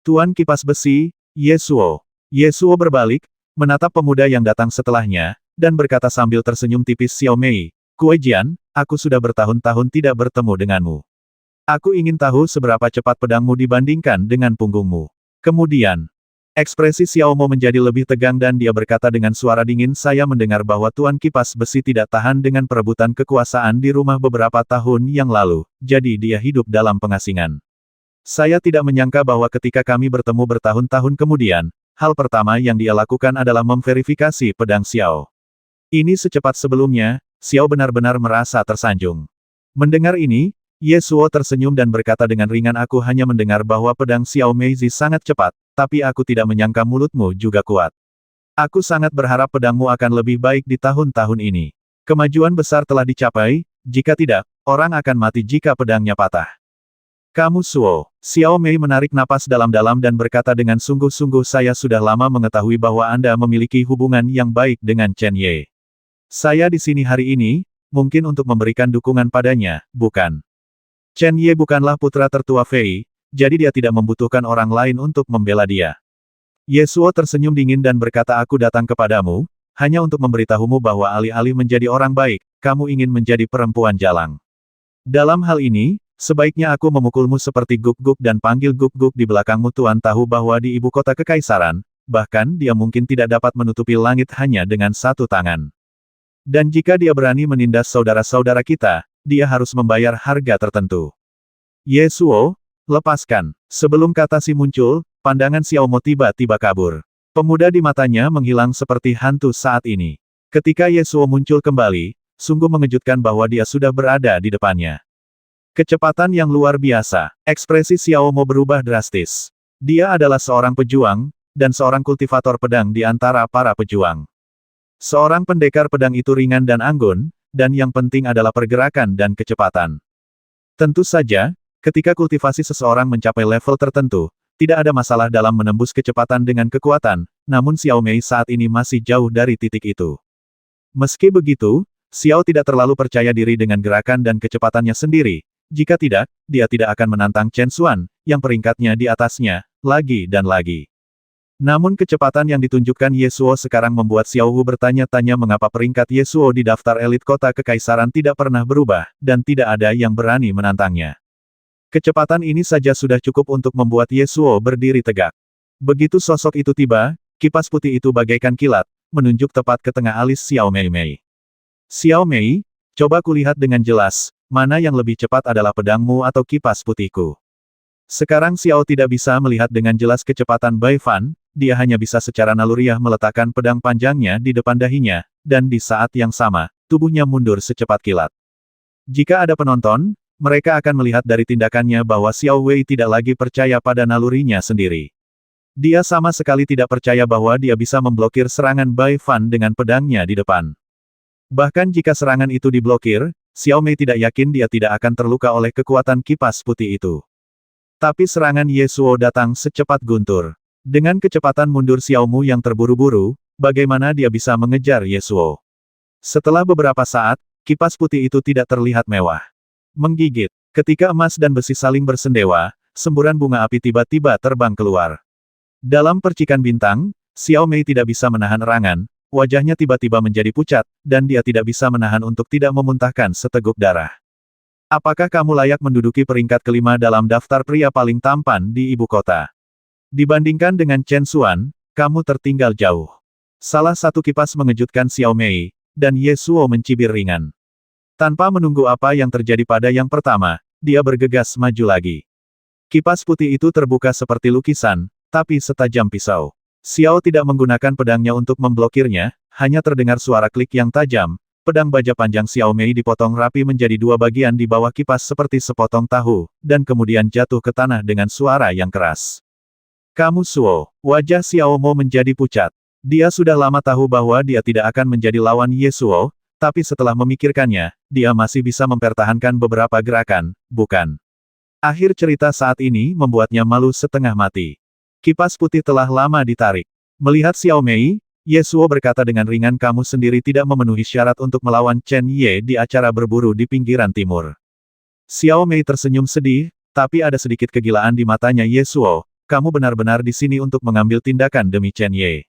Speaker 1: Tuan Kipas Besi, Yesuo. Yesuo berbalik, menatap pemuda yang datang setelahnya, dan berkata sambil tersenyum tipis, Xiao Mei, Kue Jian, aku sudah bertahun-tahun tidak bertemu denganmu. Aku ingin tahu seberapa cepat pedangmu dibandingkan dengan punggungmu. Kemudian, ekspresi Xiao Mo menjadi lebih tegang dan dia berkata dengan suara dingin, saya mendengar bahwa Tuan Kipas Besi tidak tahan dengan perebutan kekuasaan di rumah beberapa tahun yang lalu, jadi dia hidup dalam pengasingan. Saya tidak menyangka bahwa ketika kami bertemu bertahun-tahun kemudian, hal pertama yang dia lakukan adalah memverifikasi pedang Xiao. Ini secepat sebelumnya, Xiao benar-benar merasa tersanjung. Mendengar ini, Yesuo tersenyum dan berkata dengan ringan, aku hanya mendengar bahwa pedang Xiao Meizi sangat cepat, tapi aku tidak menyangka mulutmu juga kuat. Aku sangat berharap pedangmu akan lebih baik di tahun-tahun ini. Kemajuan besar telah dicapai, jika tidak, orang akan mati jika pedangnya patah. Kamu Suo. Xiao Mei menarik napas dalam-dalam dan berkata dengan sungguh-sungguh, saya sudah lama mengetahui bahwa Anda memiliki hubungan yang baik dengan Chen Ye. Saya di sini hari ini, mungkin untuk memberikan dukungan padanya, bukan? Chen Ye bukanlah putra tertua Fei, jadi dia tidak membutuhkan orang lain untuk membela dia. Yesuo tersenyum dingin dan berkata, aku datang kepadamu, hanya untuk memberitahumu bahwa alih-alih menjadi orang baik, kamu ingin menjadi perempuan jalang. Dalam hal ini, sebaiknya aku memukulmu seperti guk-guk dan panggil guk-guk di belakangmu. Tuan tahu bahwa di ibu kota kekaisaran, bahkan dia mungkin tidak dapat menutupi langit hanya dengan satu tangan. Dan jika dia berani menindas saudara-saudara kita, dia harus membayar harga tertentu. Yesuo, lepaskan. Sebelum kata si muncul, pandangan Xiao Mo tiba-tiba kabur. Pemuda di matanya menghilang seperti hantu saat ini. Ketika Yesuo muncul kembali, sungguh mengejutkan bahwa dia sudah berada di depannya. Kecepatan yang luar biasa, ekspresi Xiao Mo berubah drastis. Dia adalah seorang pejuang, dan seorang kultivator pedang di antara para pejuang. Seorang pendekar pedang itu ringan dan anggun, dan yang penting adalah pergerakan dan kecepatan. Tentu saja, ketika kultivasi seseorang mencapai level tertentu, tidak ada masalah dalam menembus kecepatan dengan kekuatan, namun Xiao Mei saat ini masih jauh dari titik itu. Meski begitu, Xiao tidak terlalu percaya diri dengan gerakan dan kecepatannya sendiri, jika tidak, dia tidak akan menantang Chen Xuan, yang peringkatnya di atasnya, lagi dan lagi. Namun kecepatan yang ditunjukkan Yesuo sekarang membuat Xiao Wu bertanya-tanya mengapa peringkat Yesuo di daftar elit kota kekaisaran tidak pernah berubah, dan tidak ada yang berani menantangnya. Kecepatan ini saja sudah cukup untuk membuat Yesuo berdiri tegak. Begitu sosok itu tiba, kipas putih itu bagaikan kilat, menunjuk tepat ke tengah alis Xiao Mei. Xiao Mei, coba kulihat dengan jelas, mana yang lebih cepat adalah pedangmu atau kipas putihku. Sekarang Xiao tidak bisa melihat dengan jelas kecepatan Bai Fan, dia hanya bisa secara naluriah meletakkan pedang panjangnya di depan dahinya, dan di saat yang sama, tubuhnya mundur secepat kilat. Jika ada penonton, mereka akan melihat dari tindakannya bahwa Xiao Wei tidak lagi percaya pada nalurinya sendiri. Dia sama sekali tidak percaya bahwa dia bisa memblokir serangan Bai Fan dengan pedangnya di depan. Bahkan jika serangan itu diblokir, Xiao Mei tidak yakin dia tidak akan terluka oleh kekuatan kipas putih itu. Tapi serangan Ye Suo datang secepat guntur. Dengan kecepatan mundur Xiao Mu yang terburu-buru, bagaimana dia bisa mengejar Ye Suo? Setelah beberapa saat, kipas putih itu tidak terlihat mewah. Menggigit. Ketika emas dan besi saling bersendewa, semburan bunga api tiba-tiba terbang keluar. Dalam percikan bintang, Xiao Mei tidak bisa menahan erangan, wajahnya tiba-tiba menjadi pucat, dan dia tidak bisa menahan untuk tidak memuntahkan seteguk darah. Apakah kamu layak menduduki peringkat kelima dalam daftar pria paling tampan di ibu kota? Dibandingkan dengan Chen Xuan, kamu tertinggal jauh. Salah satu kipas mengejutkan Xiao Mei, dan Ye Suo mencibir ringan. Tanpa menunggu apa yang terjadi pada yang pertama, dia bergegas maju lagi. Kipas putih itu terbuka seperti lukisan, tapi setajam pisau. Xiao tidak menggunakan pedangnya untuk memblokirnya, hanya terdengar suara klik yang tajam. Pedang baja panjang Xiao Mei dipotong rapi menjadi dua bagian di bawah kipas seperti sepotong tahu, dan kemudian jatuh ke tanah dengan suara yang keras. Kamu Suo, wajah Xiao Mo menjadi pucat. Dia sudah lama tahu bahwa dia tidak akan menjadi lawan Ye Suo, tapi setelah memikirkannya, dia masih bisa mempertahankan beberapa gerakan, bukan? Akhir cerita saat ini membuatnya malu setengah mati. Kipas putih telah lama ditarik. Melihat Xiao Mei, Ye Suo berkata dengan ringan, kamu sendiri tidak memenuhi syarat untuk melawan Chen Ye di acara berburu di pinggiran timur. Xiao Mei tersenyum sedih, tapi ada sedikit kegilaan di matanya Ye Suo, kamu benar-benar di sini untuk mengambil tindakan demi Chen Ye.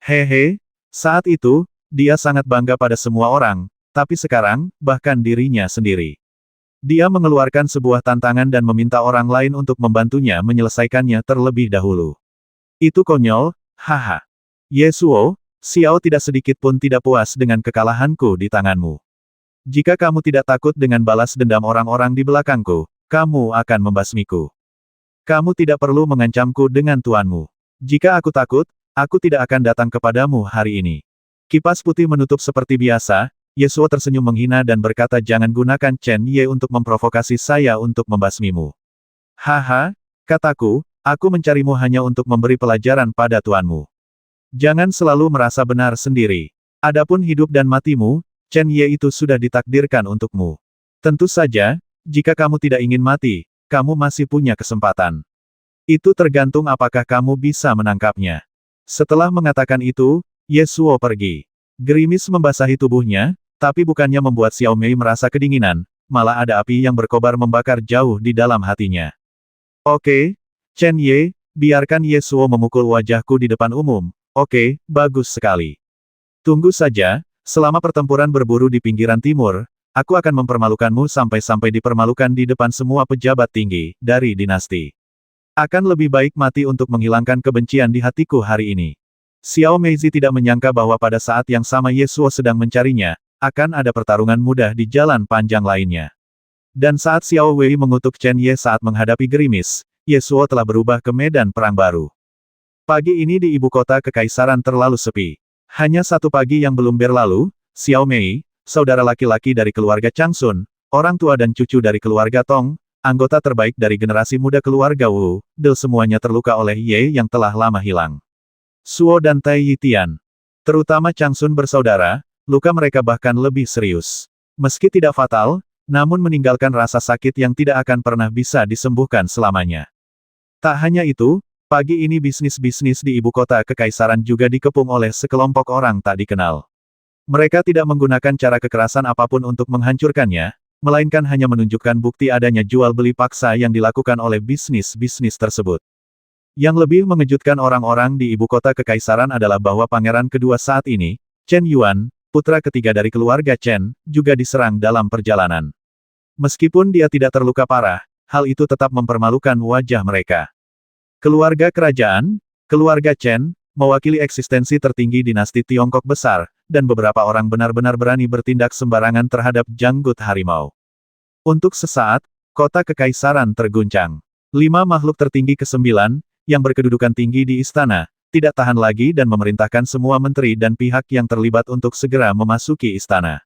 Speaker 1: Hehe, saat itu, dia sangat bangga pada semua orang, tapi sekarang, bahkan dirinya sendiri. Dia mengeluarkan sebuah tantangan dan meminta orang lain untuk membantunya menyelesaikannya terlebih dahulu. Itu konyol, haha. Ye Suo, Xiao tidak sedikit pun tidak puas dengan kekalahanku di tanganmu. Jika kamu tidak takut dengan balas dendam orang-orang di belakangku, kamu akan membasmiku. Kamu tidak perlu mengancamku dengan tuanmu. Jika aku takut, aku tidak akan datang kepadamu hari ini. Kipas putih menutup seperti biasa, Ye Suo tersenyum menghina dan berkata, jangan gunakan Chen Ye untuk memprovokasi saya untuk membasmimu. Haha, kataku, aku mencarimu hanya untuk memberi pelajaran pada tuanmu. Jangan selalu merasa benar sendiri. Adapun hidup dan matimu, Chen Ye itu sudah ditakdirkan untukmu. Tentu saja, jika kamu tidak ingin mati, kamu masih punya kesempatan. Itu tergantung apakah kamu bisa menangkapnya. Setelah mengatakan itu, Ye Suo pergi. Gerimis membasahi tubuhnya, tapi bukannya membuat Xiao Mei merasa kedinginan, malah ada api yang berkobar membakar jauh di dalam hatinya. Oke, Chen Ye, biarkan Ye Suo memukul wajahku di depan umum. Oke, bagus sekali. Tunggu saja, selama pertempuran berburu di pinggiran timur, aku akan mempermalukanmu sampai-sampai dipermalukan di depan semua pejabat tinggi, dari dinasti. Akan lebih baik mati untuk menghilangkan kebencian di hatiku hari ini. Xiao Meizi tidak menyangka bahwa pada saat yang sama Ye Suo sedang mencarinya, akan ada pertarungan mudah di jalan panjang lainnya. Dan saat Xiao Wei mengutuk Chen Ye saat menghadapi gerimis, Ye Suo telah berubah ke medan perang baru. Pagi ini di ibu kota kekaisaran terlalu sepi. Hanya satu pagi yang belum berlalu, Xiao Mei, saudara laki-laki dari keluarga Changsun, orang tua dan cucu dari keluarga Tong, anggota terbaik dari generasi muda keluarga Wu, semuanya terluka oleh Ye yang telah lama hilang. Suo dan Tai Yitian. Terutama Changsun bersaudara, luka mereka bahkan lebih serius. Meski tidak fatal, namun meninggalkan rasa sakit yang tidak akan pernah bisa disembuhkan selamanya. Tak hanya itu, pagi ini bisnis-bisnis di ibu kota kekaisaran juga dikepung oleh sekelompok orang tak dikenal. Mereka tidak menggunakan cara kekerasan apapun untuk menghancurkannya, melainkan hanya menunjukkan bukti adanya jual beli paksa yang dilakukan oleh bisnis-bisnis tersebut. Yang lebih mengejutkan orang-orang di ibu kota kekaisaran adalah bahwa pangeran kedua saat ini, Chen Yuan, putra ketiga dari keluarga Chen, juga diserang dalam perjalanan. Meskipun dia tidak terluka parah, hal itu tetap mempermalukan wajah mereka. Keluarga kerajaan, keluarga Chen, mewakili eksistensi tertinggi dinasti Tiongkok besar, dan beberapa orang benar-benar berani bertindak sembarangan terhadap janggut harimau. Untuk sesaat, kota kekaisaran terguncang. 5 makhluk tertinggi ke-9, yang berkedudukan tinggi di istana, tidak tahan lagi dan memerintahkan semua menteri dan pihak yang terlibat untuk segera memasuki istana.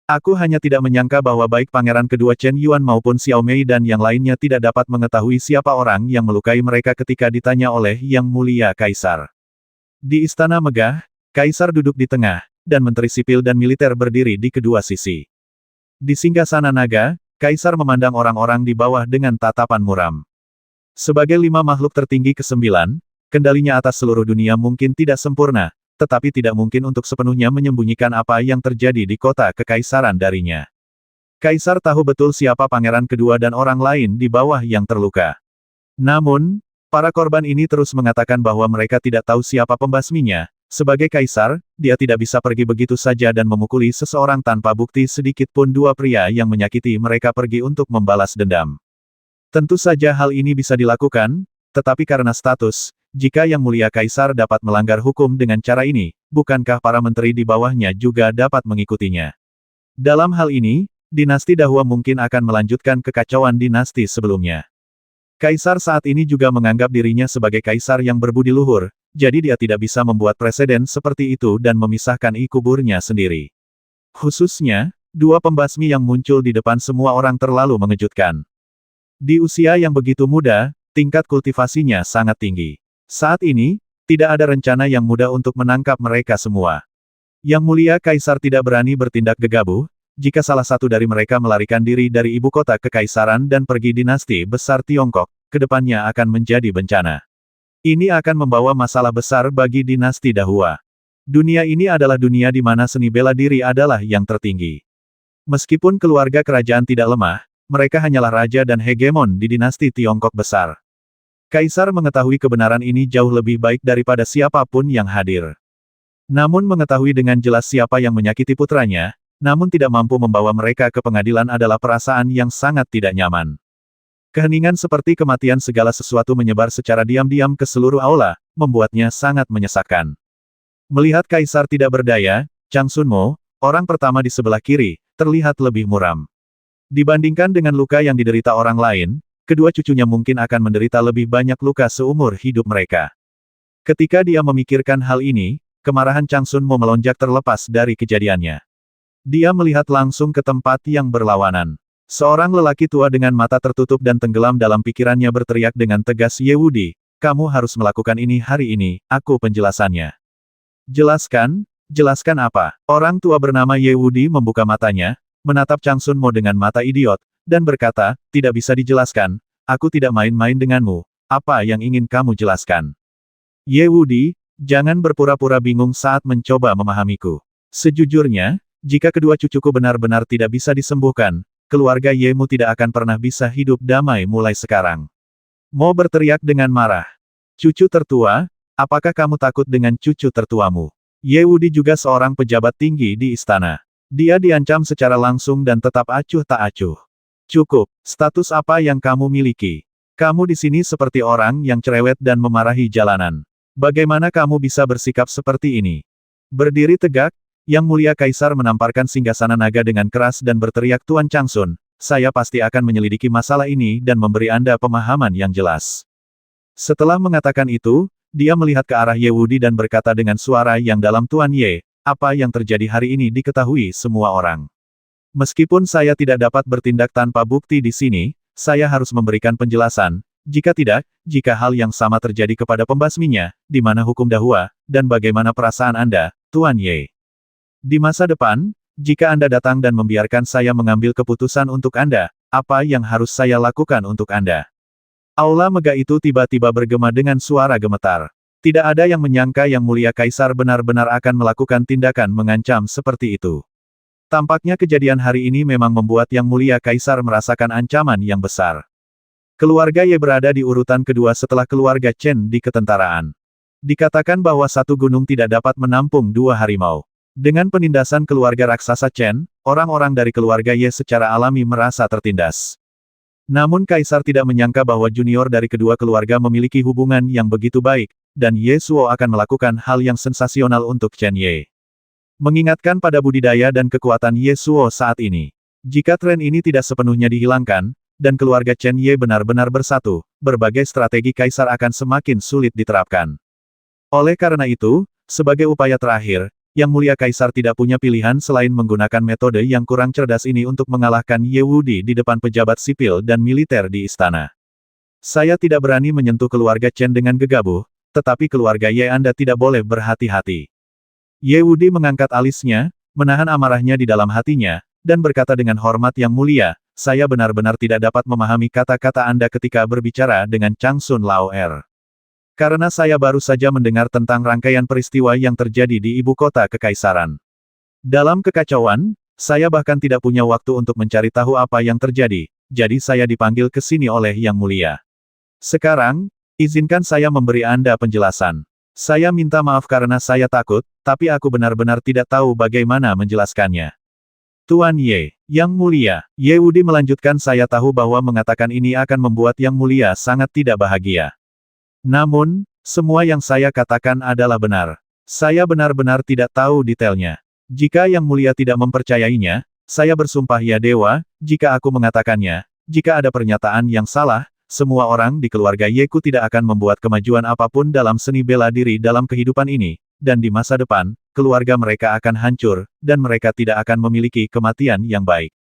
Speaker 1: Aku hanya tidak menyangka bahwa baik pangeran kedua Chen Yuan maupun Xiao Mei dan yang lainnya tidak dapat mengetahui siapa orang yang melukai mereka ketika ditanya oleh Yang Mulia Kaisar. Di istana megah, Kaisar duduk di tengah, dan menteri sipil dan militer berdiri di kedua sisi. Di singgasana naga, Kaisar memandang orang-orang di bawah dengan tatapan muram. Sebagai 5 makhluk tertinggi ke-9, kendalinya atas seluruh dunia mungkin tidak sempurna, tetapi tidak mungkin untuk sepenuhnya menyembunyikan apa yang terjadi di kota kekaisaran darinya. Kaisar tahu betul siapa pangeran kedua dan orang lain di bawah yang terluka. Namun, para korban ini terus mengatakan bahwa mereka tidak tahu siapa pembasminya. Sebagai kaisar, dia tidak bisa pergi begitu saja dan memukuli seseorang tanpa bukti sedikit pun. Dua pria yang menyakiti mereka pergi untuk membalas dendam. Tentu saja hal ini bisa dilakukan, tetapi karena status, jika Yang Mulia Kaisar dapat melanggar hukum dengan cara ini, bukankah para menteri di bawahnya juga dapat mengikutinya? Dalam hal ini, dinasti Dahua mungkin akan melanjutkan kekacauan dinasti sebelumnya. Kaisar saat ini juga menganggap dirinya sebagai kaisar yang berbudi luhur, jadi dia tidak bisa membuat presiden seperti itu dan memisahkan kuburnya sendiri. Khususnya, 2 pembasmi yang muncul di depan semua orang terlalu mengejutkan. Di usia yang begitu muda, tingkat kultivasinya sangat tinggi. Saat ini, tidak ada rencana yang mudah untuk menangkap mereka semua. Yang Mulia Kaisar tidak berani bertindak gegabah, jika salah satu dari mereka melarikan diri dari ibu kota kekaisaran dan pergi dinasti besar Tiongkok, kedepannya akan menjadi bencana. Ini akan membawa masalah besar bagi dinasti Dahua. Dunia ini adalah dunia di mana seni bela diri adalah yang tertinggi. Meskipun keluarga kerajaan tidak lemah, mereka hanyalah raja dan hegemon di dinasti Tiongkok besar. Kaisar mengetahui kebenaran ini jauh lebih baik daripada siapapun yang hadir. Namun mengetahui dengan jelas siapa yang menyakiti putranya, namun tidak mampu membawa mereka ke pengadilan adalah perasaan yang sangat tidak nyaman. Keheningan seperti kematian segala sesuatu menyebar secara diam-diam ke seluruh aula, membuatnya sangat menyesakkan. Melihat Kaisar tidak berdaya, Chang Sunmo, orang pertama di sebelah kiri, terlihat lebih muram. Dibandingkan dengan luka yang diderita orang lain, kedua cucunya mungkin akan menderita lebih banyak luka seumur hidup mereka. Ketika dia memikirkan hal ini, kemarahan Chang Sunmo melonjak terlepas dari kejadiannya. Dia melihat langsung ke tempat yang berlawanan. Seorang lelaki tua dengan mata tertutup dan tenggelam dalam pikirannya berteriak dengan tegas, "Ye Wudi, kamu harus melakukan ini hari ini, aku penjelasannya." "Jelaskan, jelaskan apa?" Orang tua bernama Ye Wudi membuka matanya, menatap Chang Sunmo dengan mata idiot, dan berkata, "Tidak bisa dijelaskan, aku tidak main-main denganmu, apa yang ingin kamu jelaskan?" "Ye Wudi, jangan berpura-pura bingung saat mencoba memahamiku. Sejujurnya, jika kedua cucuku benar-benar tidak bisa disembuhkan, keluarga Yemu tidak akan pernah bisa hidup damai mulai sekarang." Mo berteriak dengan marah. "Cucu tertua, apakah kamu takut dengan cucu tertuamu?" Ye Wudi juga seorang pejabat tinggi di istana. Dia diancam secara langsung dan tetap acuh tak acuh. "Cukup, status apa yang kamu miliki? Kamu di sini seperti orang yang cerewet dan memarahi jalanan. Bagaimana kamu bisa bersikap seperti ini?" Berdiri tegak, Yang Mulia Kaisar menamparkan singgasana naga dengan keras dan berteriak, "Tuan Changsun, saya pasti akan menyelidiki masalah ini dan memberi Anda pemahaman yang jelas." Setelah mengatakan itu, dia melihat ke arah Ye Wudi dan berkata dengan suara yang dalam, "Tuan Ye, apa yang terjadi hari ini diketahui semua orang. Meskipun saya tidak dapat bertindak tanpa bukti di sini, saya harus memberikan penjelasan. Jika tidak, jika hal yang sama terjadi kepada pembasminya, di mana hukum Dahua, dan bagaimana perasaan Anda, Tuan Ye? Di masa depan, jika Anda datang dan membiarkan saya mengambil keputusan untuk Anda, apa yang harus saya lakukan untuk Anda?" Aula megah itu tiba-tiba bergema dengan suara gemetar. Tidak ada yang menyangka Yang Mulia Kaisar benar-benar akan melakukan tindakan mengancam seperti itu. Tampaknya kejadian hari ini memang membuat Yang Mulia Kaisar merasakan ancaman yang besar. Keluarga Ye berada di urutan kedua setelah keluarga Chen di ketentaraan. Dikatakan bahwa satu gunung tidak dapat menampung 2 harimau. Dengan penindasan keluarga raksasa Chen, orang-orang dari keluarga Ye secara alami merasa tertindas. Namun Kaisar tidak menyangka bahwa junior dari kedua keluarga memiliki hubungan yang begitu baik, dan Ye Suo akan melakukan hal yang sensasional untuk Chen Ye. Mengingatkan pada budidaya dan kekuatan Ye Suo saat ini. Jika tren ini tidak sepenuhnya dihilangkan, dan keluarga Chen Ye benar-benar bersatu, berbagai strategi Kaisar akan semakin sulit diterapkan. Oleh karena itu, sebagai upaya terakhir, Yang Mulia Kaisar tidak punya pilihan selain menggunakan metode yang kurang cerdas ini untuk mengalahkan Ye Wudi di depan pejabat sipil dan militer di istana. Saya tidak berani menyentuh keluarga Chen dengan gegabah, tetapi keluarga Ye Anda tidak boleh berhati-hati. Ye Wudi mengangkat alisnya, menahan amarahnya di dalam hatinya, dan berkata dengan hormat yang mulia, saya benar-benar tidak dapat memahami kata-kata Anda ketika berbicara dengan Changsun Laoer. Karena saya baru saja mendengar tentang rangkaian peristiwa yang terjadi di ibu kota kekaisaran. Dalam kekacauan, saya bahkan tidak punya waktu untuk mencari tahu apa yang terjadi, jadi saya dipanggil ke sini oleh Yang Mulia. Sekarang, izinkan saya memberi Anda penjelasan. Saya minta maaf karena saya takut, tapi aku benar-benar tidak tahu bagaimana menjelaskannya. Tuan Ye, Yang Mulia, Ye Wudi melanjutkan saya tahu bahwa mengatakan ini akan membuat Yang Mulia sangat tidak bahagia. Namun, semua yang saya katakan adalah benar. Saya benar-benar tidak tahu detailnya. Jika Yang Mulia tidak mempercayainya, saya bersumpah ya dewa, jika aku mengatakannya, jika ada pernyataan yang salah, semua orang di keluarga Yeku tidak akan membuat kemajuan apapun dalam seni bela diri dalam kehidupan ini, dan di masa depan, keluarga mereka akan hancur, dan mereka tidak akan memiliki kematian yang baik.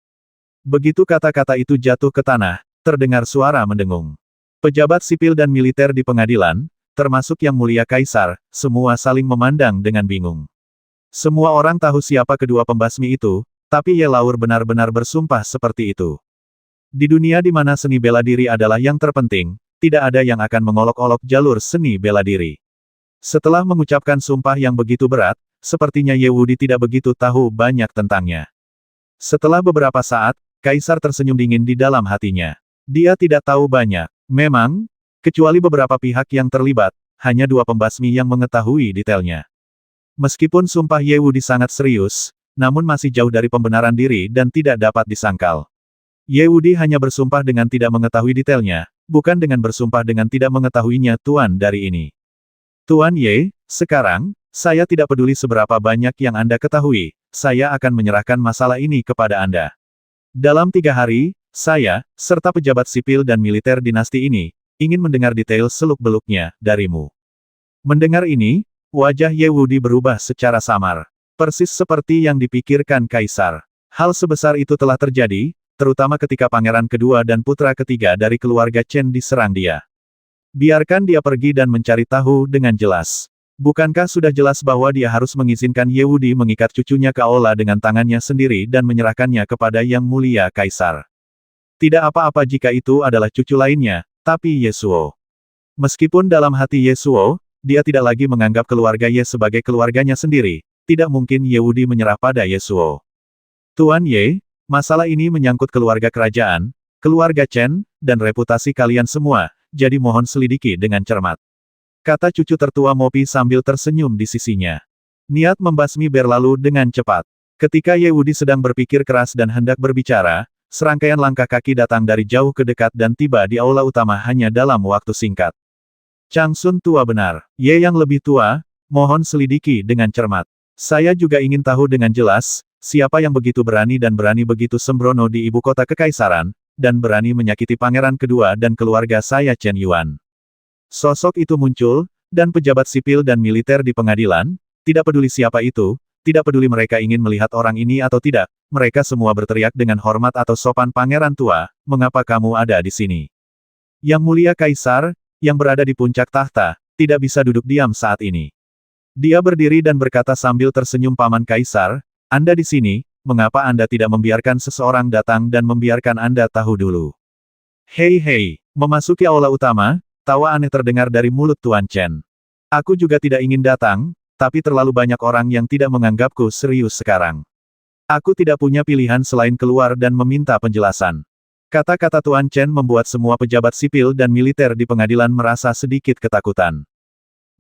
Speaker 1: Begitu kata-kata itu jatuh ke tanah, terdengar suara mendengung. Pejabat sipil dan militer di pengadilan, termasuk Yang Mulia Kaisar, semua saling memandang dengan bingung. Semua orang tahu siapa kedua pembasmi itu, tapi Ye Laur benar-benar bersumpah seperti itu. Di dunia di mana seni bela diri adalah yang terpenting, tidak ada yang akan mengolok-olok jalur seni bela diri. Setelah mengucapkan sumpah yang begitu berat, sepertinya Ye Wudi tidak begitu tahu banyak tentangnya. Setelah beberapa saat, Kaisar tersenyum dingin di dalam hatinya. Dia tidak tahu banyak. Memang, kecuali beberapa pihak yang terlibat, hanya dua pembasmi yang mengetahui detailnya. Meskipun sumpah Ye Wudi sangat serius, namun masih jauh dari pembenaran diri dan tidak dapat disangkal. Ye Wudi hanya bersumpah dengan tidak mengetahui detailnya, bukan dengan bersumpah dengan tidak mengetahuinya Tuan dari ini. Tuan Ye, sekarang, saya tidak peduli seberapa banyak yang Anda ketahui, saya akan menyerahkan masalah ini kepada Anda. Dalam 3 hari, saya, serta pejabat sipil dan militer dinasti ini, ingin mendengar detail seluk-beluknya darimu. Mendengar ini, wajah Ye Wudi berubah secara samar. Persis seperti yang dipikirkan Kaisar. Hal sebesar itu telah terjadi, terutama ketika pangeran kedua dan putra ketiga dari keluarga Chen diserang dia. Biarkan dia pergi dan mencari tahu dengan jelas. Bukankah sudah jelas bahwa dia harus mengizinkan Ye Wudi mengikat cucunya ke aula dengan tangannya sendiri dan menyerahkannya kepada Yang Mulia Kaisar? Tidak apa-apa jika itu adalah cucu lainnya, tapi Yesuo. Meskipun dalam hati Yesuo, dia tidak lagi menganggap keluarga Ye sebagai keluarganya sendiri, tidak mungkin Ye Wudi menyerah pada Yesuo. Tuan Ye, masalah ini menyangkut keluarga kerajaan, keluarga Chen, dan reputasi kalian semua, jadi mohon selidiki dengan cermat. Kata cucu tertua Mopi sambil tersenyum di sisinya. Niat membasmi berlalu dengan cepat. Ketika Ye Wudi sedang berpikir keras dan hendak berbicara, serangkaian langkah kaki datang dari jauh ke dekat dan tiba di aula utama hanya dalam waktu singkat. Changsun tua benar. Ye yang lebih tua, mohon selidiki dengan cermat. Saya juga ingin tahu dengan jelas, siapa yang begitu berani begitu sembrono di ibu kota kekaisaran, dan berani menyakiti pangeran kedua dan keluarga saya Chen Yuan. Sosok itu muncul, dan pejabat sipil dan militer di pengadilan, tidak peduli siapa itu, tidak peduli mereka ingin melihat orang ini atau tidak, mereka semua berteriak dengan hormat atau sopan pangeran tua, mengapa kamu ada di sini? Yang Mulia Kaisar, yang berada di puncak tahta, tidak bisa duduk diam saat ini. Dia berdiri dan berkata sambil tersenyum Paman Kaisar, Anda di sini, mengapa Anda tidak membiarkan seseorang datang dan membiarkan Anda tahu dulu? Hei, memasuki aula utama, tawa aneh terdengar dari mulut Tuan Chen. Aku juga tidak ingin datang, tapi terlalu banyak orang yang tidak menganggapku serius sekarang. Aku tidak punya pilihan selain keluar dan meminta penjelasan. Kata-kata Tuan Chen membuat semua pejabat sipil dan militer di pengadilan merasa sedikit ketakutan.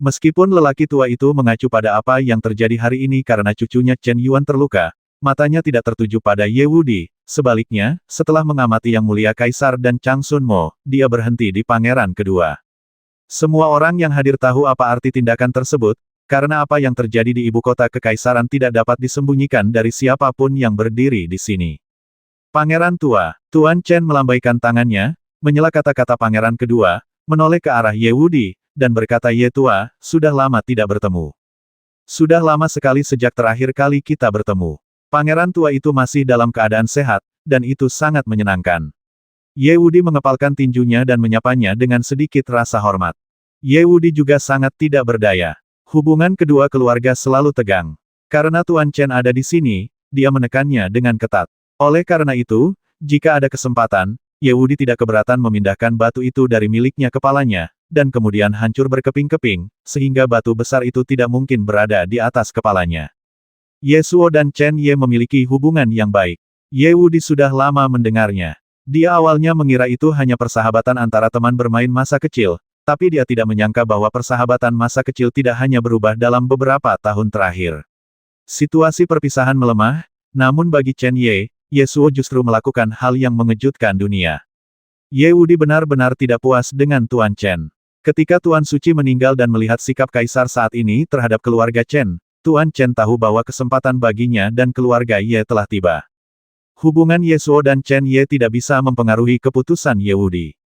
Speaker 1: Meskipun lelaki tua itu mengacu pada apa yang terjadi hari ini karena cucunya Chen Yuan terluka, matanya tidak tertuju pada Ye Wudi. Sebaliknya, setelah mengamati Yang Mulia Kaisar dan Changsun Mo, dia berhenti di pangeran kedua. Semua orang yang hadir tahu apa arti tindakan tersebut, karena apa yang terjadi di ibu kota kekaisaran tidak dapat disembunyikan dari siapapun yang berdiri di sini. Pangeran tua, Tuan Chen melambaikan tangannya, menyela kata-kata pangeran kedua, menoleh ke arah Ye Wudi, dan berkata Ye tua, sudah lama tidak bertemu. Sudah lama sekali sejak terakhir kali kita bertemu. Pangeran tua itu masih dalam keadaan sehat, dan itu sangat menyenangkan. Ye Wudi mengepalkan tinjunya dan menyapanya dengan sedikit rasa hormat. Ye Wudi juga sangat tidak berdaya. Hubungan kedua keluarga selalu tegang. Karena Tuan Chen ada di sini, dia menekannya dengan ketat. Oleh karena itu, jika ada kesempatan, Ye Wudi tidak keberatan memindahkan batu itu dari miliknya kepalanya, dan kemudian hancur berkeping-keping, sehingga batu besar itu tidak mungkin berada di atas kepalanya. Ye Suo dan Chen Ye memiliki hubungan yang baik. Ye Wudi sudah lama mendengarnya. Dia awalnya mengira itu hanya persahabatan antara teman bermain masa kecil, tapi dia tidak menyangka bahwa persahabatan masa kecil tidak hanya berubah dalam beberapa tahun terakhir. Situasi perpisahan melemah, namun bagi Chen Ye, Ye Suo justru melakukan hal yang mengejutkan dunia. Ye Wudi benar-benar tidak puas dengan Tuan Chen. Ketika Tuan Suci meninggal dan melihat sikap Kaisar saat ini terhadap keluarga Chen, Tuan Chen tahu bahwa kesempatan baginya dan keluarga Ye telah tiba. Hubungan Ye Suo dan Chen Ye tidak bisa mempengaruhi keputusan Ye Wudi.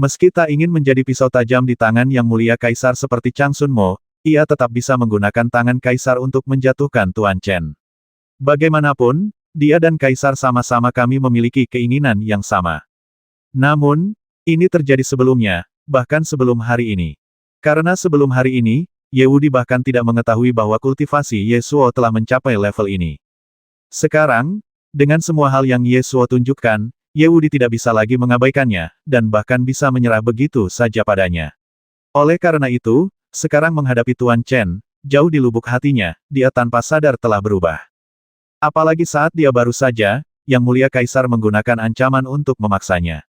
Speaker 1: Meski tak ingin menjadi pisau tajam di tangan yang mulia Kaisar seperti Chang Sun Mo, ia tetap bisa menggunakan tangan Kaisar untuk menjatuhkan Tuan Chen. Bagaimanapun, dia dan Kaisar sama-sama kami memiliki keinginan yang sama. Namun, ini terjadi sebelumnya, bahkan sebelum hari ini. Karena sebelum hari ini, Ye Wudi bahkan tidak mengetahui bahwa kultivasi Ye Suo telah mencapai level ini. Sekarang, dengan semua hal yang Ye Suo tunjukkan, Ye Wudi tidak bisa lagi mengabaikannya, dan bahkan bisa menyerah begitu saja padanya. Oleh karena itu, sekarang menghadapi Tuan Chen, jauh di lubuk hatinya, dia tanpa sadar telah berubah. Apalagi saat dia baru saja, Yang Mulia Kaisar menggunakan ancaman untuk memaksanya.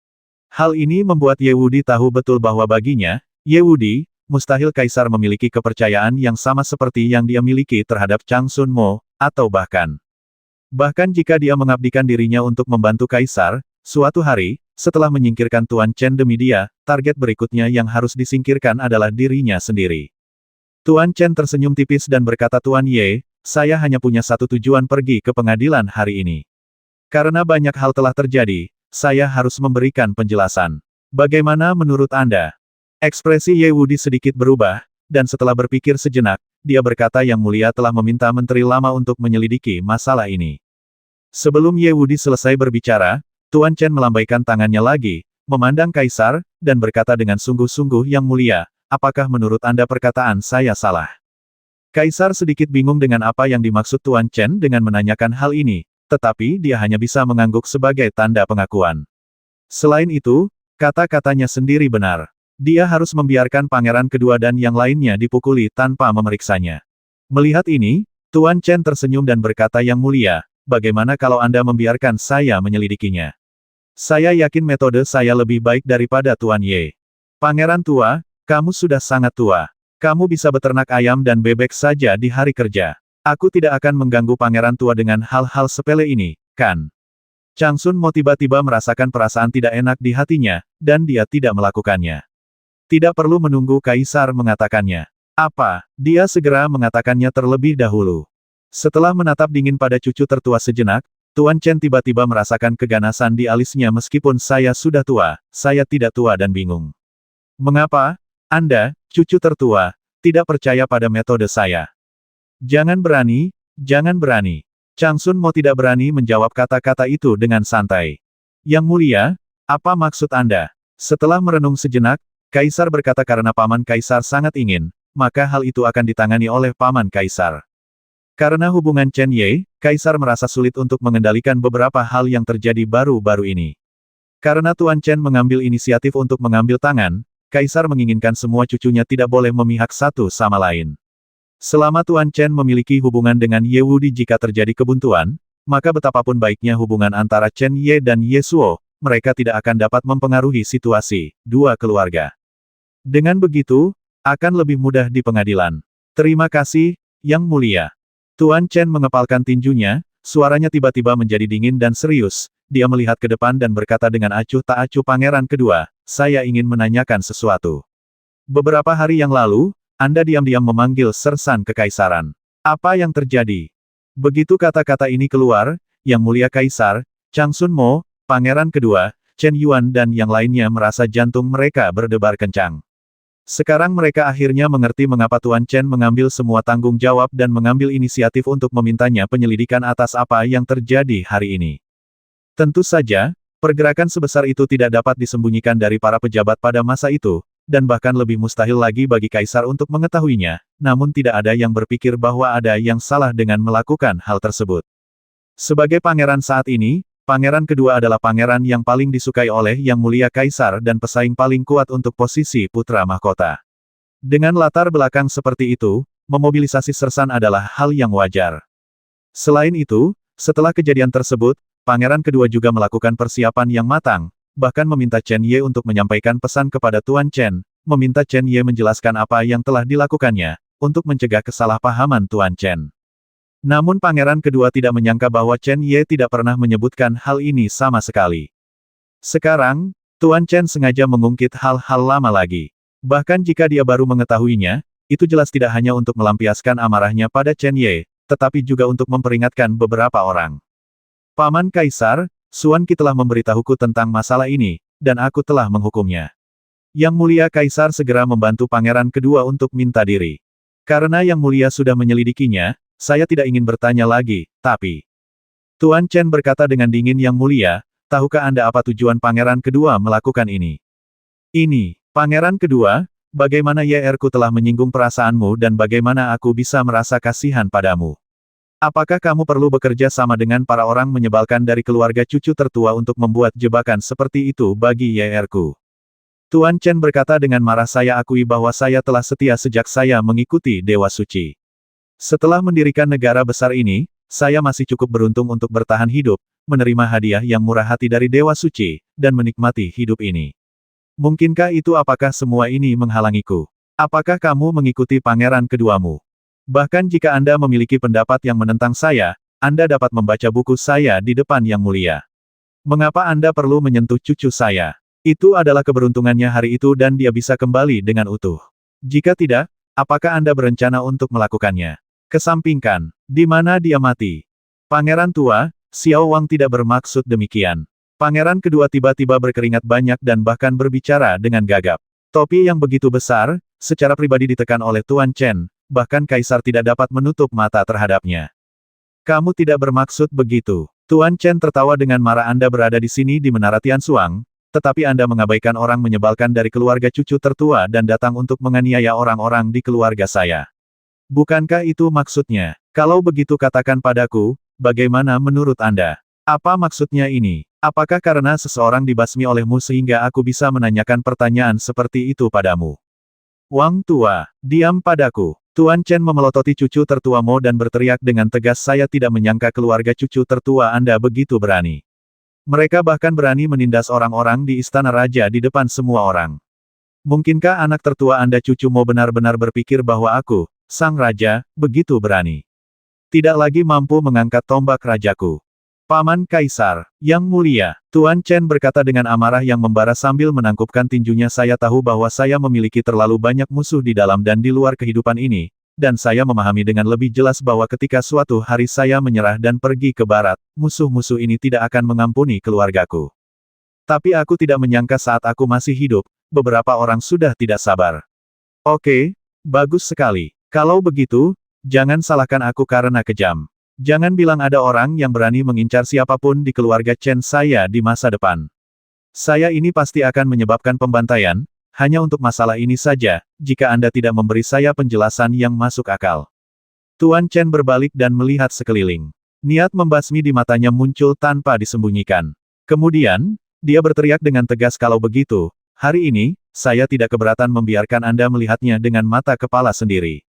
Speaker 1: Hal ini membuat Ye Wudi tahu betul bahwa baginya, Ye Wudi, mustahil Kaisar memiliki kepercayaan yang sama seperti yang dia miliki terhadap Chang Sun Mo, atau Bahkan jika dia mengabdikan dirinya untuk membantu Kaisar, suatu hari, setelah menyingkirkan Tuan Chen demi dia, target berikutnya yang harus disingkirkan adalah dirinya sendiri. Tuan Chen tersenyum tipis dan berkata, Tuan Ye, saya hanya punya satu tujuan pergi ke pengadilan hari ini. Karena banyak hal telah terjadi, saya harus memberikan penjelasan. Bagaimana menurut Anda? Ekspresi Ye Wudi sedikit berubah, dan setelah berpikir sejenak, dia berkata Yang Mulia telah meminta Menteri Lama untuk menyelidiki masalah ini. Sebelum Ye Wudi selesai berbicara, Tuan Chen melambaikan tangannya lagi, memandang Kaisar, dan berkata dengan sungguh-sungguh Yang Mulia, apakah menurut Anda perkataan saya salah? Kaisar sedikit bingung dengan apa yang dimaksud Tuan Chen dengan menanyakan hal ini, tetapi dia hanya bisa mengangguk sebagai tanda pengakuan. Selain itu, kata-katanya sendiri benar. Dia harus membiarkan pangeran kedua dan yang lainnya dipukuli tanpa memeriksanya. Melihat ini, Tuan Chen tersenyum dan berkata Yang Mulia, bagaimana kalau Anda membiarkan saya menyelidikinya? Saya yakin metode saya lebih baik daripada Tuan Ye. Pangeran tua, kamu sudah sangat tua. Kamu bisa beternak ayam dan bebek saja di hari kerja. Aku tidak akan mengganggu pangeran tua dengan hal-hal sepele ini, kan? Chang Sun Mo tiba-tiba merasakan perasaan tidak enak di hatinya, dan dia tidak melakukannya. Tidak perlu menunggu Kaisar mengatakannya. Apa? Dia segera mengatakannya terlebih dahulu. Setelah menatap dingin pada cucu tertua sejenak, Tuan Chen tiba-tiba merasakan keganasan di alisnya meskipun saya sudah tua, saya tidak tua dan bingung. Mengapa? Anda, cucu tertua, tidak percaya pada metode saya? Jangan berani, jangan berani. Chang Sun Mo tidak berani menjawab kata-kata itu dengan santai. Yang Mulia, apa maksud Anda? Setelah merenung sejenak, Kaisar berkata karena Paman Kaisar sangat ingin, maka hal itu akan ditangani oleh Paman Kaisar. Karena hubungan Chen Ye, Kaisar merasa sulit untuk mengendalikan beberapa hal yang terjadi baru-baru ini. Karena Tuan Chen mengambil inisiatif untuk mengambil tangan, Kaisar menginginkan semua cucunya tidak boleh memihak satu sama lain. Selama Tuan Chen memiliki hubungan dengan Ye Wudi jika terjadi kebuntuan, maka betapapun baiknya hubungan antara Chen Ye dan Ye Suo, mereka tidak akan dapat mempengaruhi situasi dua keluarga. Dengan begitu, akan lebih mudah di pengadilan. Terima kasih, Yang Mulia. Tuan Chen mengepalkan tinjunya, suaranya tiba-tiba menjadi dingin dan serius, dia melihat ke depan dan berkata dengan acuh tak acuh pangeran kedua, saya ingin menanyakan sesuatu. Beberapa hari yang lalu, Anda diam-diam memanggil sersan kekaisaran. Apa yang terjadi? Begitu kata-kata ini keluar, Yang Mulia Kaisar, Chang Sun Mo, pangeran kedua, Chen Yuan dan yang lainnya merasa jantung mereka berdebar kencang. Sekarang mereka akhirnya mengerti mengapa Tuan Chen mengambil semua tanggung jawab dan mengambil inisiatif untuk memintanya penyelidikan atas apa yang terjadi hari ini. Tentu saja, pergerakan sebesar itu tidak dapat disembunyikan dari para pejabat pada masa itu, dan bahkan lebih mustahil lagi bagi kaisar untuk mengetahuinya, namun tidak ada yang berpikir bahwa ada yang salah dengan melakukan hal tersebut. Sebagai pangeran saat ini, pangeran kedua adalah pangeran yang paling disukai oleh Yang Mulia Kaisar dan pesaing paling kuat untuk posisi putra mahkota. Dengan latar belakang seperti itu, memobilisasi sersan adalah hal yang wajar. Selain itu, setelah kejadian tersebut, pangeran kedua juga melakukan persiapan yang matang, bahkan meminta Chen Ye untuk menyampaikan pesan kepada Tuan Chen, meminta Chen Ye menjelaskan apa yang telah dilakukannya, untuk mencegah kesalahpahaman Tuan Chen. Namun pangeran kedua tidak menyangka bahwa Chen Ye tidak pernah menyebutkan hal ini sama sekali. Sekarang, Tuan Chen sengaja mengungkit hal-hal lama lagi. Bahkan jika dia baru mengetahuinya, itu jelas tidak hanya untuk melampiaskan amarahnya pada Chen Ye, tetapi juga untuk memperingatkan beberapa orang. Paman Kaisar, Xuan Qi telah memberitahuku tentang masalah ini, dan aku telah menghukumnya. Yang Mulia Kaisar segera membantu pangeran kedua untuk minta diri. Karena Yang Mulia sudah menyelidikinya, saya tidak ingin bertanya lagi, tapi... Tuan Chen berkata dengan dingin. Yang Mulia, tahukah Anda apa tujuan pangeran kedua melakukan ini? Ini, pangeran kedua, bagaimana YR-ku telah menyinggung perasaanmu dan bagaimana aku bisa merasa kasihan padamu? Apakah kamu perlu bekerja sama dengan para orang menyebalkan dari keluarga cucu tertua untuk membuat jebakan seperti itu bagi YR-ku? Tuan Chen berkata dengan marah. Saya akui bahwa saya telah setia sejak saya mengikuti Dewa Suci. Setelah mendirikan negara besar ini, saya masih cukup beruntung untuk bertahan hidup, menerima hadiah yang murah hati dari Dewa Suci, dan menikmati hidup ini. Mungkinkah itu? Apakah semua ini menghalangiku? Apakah kamu mengikuti pangeran keduamu? Bahkan jika Anda memiliki pendapat yang menentang saya, Anda dapat membaca buku saya di depan Yang Mulia. Mengapa Anda perlu menyentuh cucu saya? Itu adalah keberuntungannya hari itu dan dia bisa kembali dengan utuh. Jika tidak, apakah Anda berencana untuk melakukannya? Kesampingkan, di mana dia mati. Pangeran tua, Xiao Wang tidak bermaksud demikian. Pangeran kedua tiba-tiba berkeringat banyak dan bahkan berbicara dengan gagap. Topi yang begitu besar, secara pribadi ditekan oleh Tuan Chen, bahkan kaisar tidak dapat menutup mata terhadapnya. Kamu tidak bermaksud begitu. Tuan Chen tertawa dengan marah. Anda berada di sini di Menara Tianxuang, tetapi Anda mengabaikan orang menyebalkan dari keluarga cucu tertua dan datang untuk menganiaya orang-orang di keluarga saya. Bukankah itu maksudnya? Kalau begitu katakan padaku, bagaimana menurut Anda? Apa maksudnya ini? Apakah karena seseorang dibasmi olehmu sehingga aku bisa menanyakan pertanyaan seperti itu padamu? Wang tua, diam padaku. Tuan Chen memelototi cucu tertua Mo dan berteriak dengan tegas. Saya tidak menyangka keluarga cucu tertua Anda begitu berani. Mereka bahkan berani menindas orang-orang di istana raja di depan semua orang. Mungkinkah anak tertua Anda cucu Mo benar-benar berpikir bahwa aku, Sang Raja, begitu berani? Tidak lagi mampu mengangkat tombak rajaku. Paman Kaisar, Yang Mulia, Tuan Chen berkata dengan amarah yang membara sambil menangkupkan tinjunya. Saya tahu bahwa saya memiliki terlalu banyak musuh di dalam dan di luar kehidupan ini, dan saya memahami dengan lebih jelas bahwa ketika suatu hari saya menyerah dan pergi ke barat, musuh-musuh ini tidak akan mengampuni keluargaku. Tapi aku tidak menyangka saat aku masih hidup, beberapa orang sudah tidak sabar. Oke, bagus sekali. Kalau begitu, jangan salahkan aku karena kejam. Jangan bilang ada orang yang berani mengincar siapapun di keluarga Chen saya di masa depan. Saya ini pasti akan menyebabkan pembantaian, hanya untuk masalah ini saja, jika Anda tidak memberi saya penjelasan yang masuk akal. Tuan Chen berbalik dan melihat sekeliling. Niat membasmi di matanya muncul tanpa disembunyikan. Kemudian, dia berteriak dengan tegas. Kalau begitu, hari ini, saya tidak keberatan membiarkan Anda melihatnya dengan mata kepala sendiri.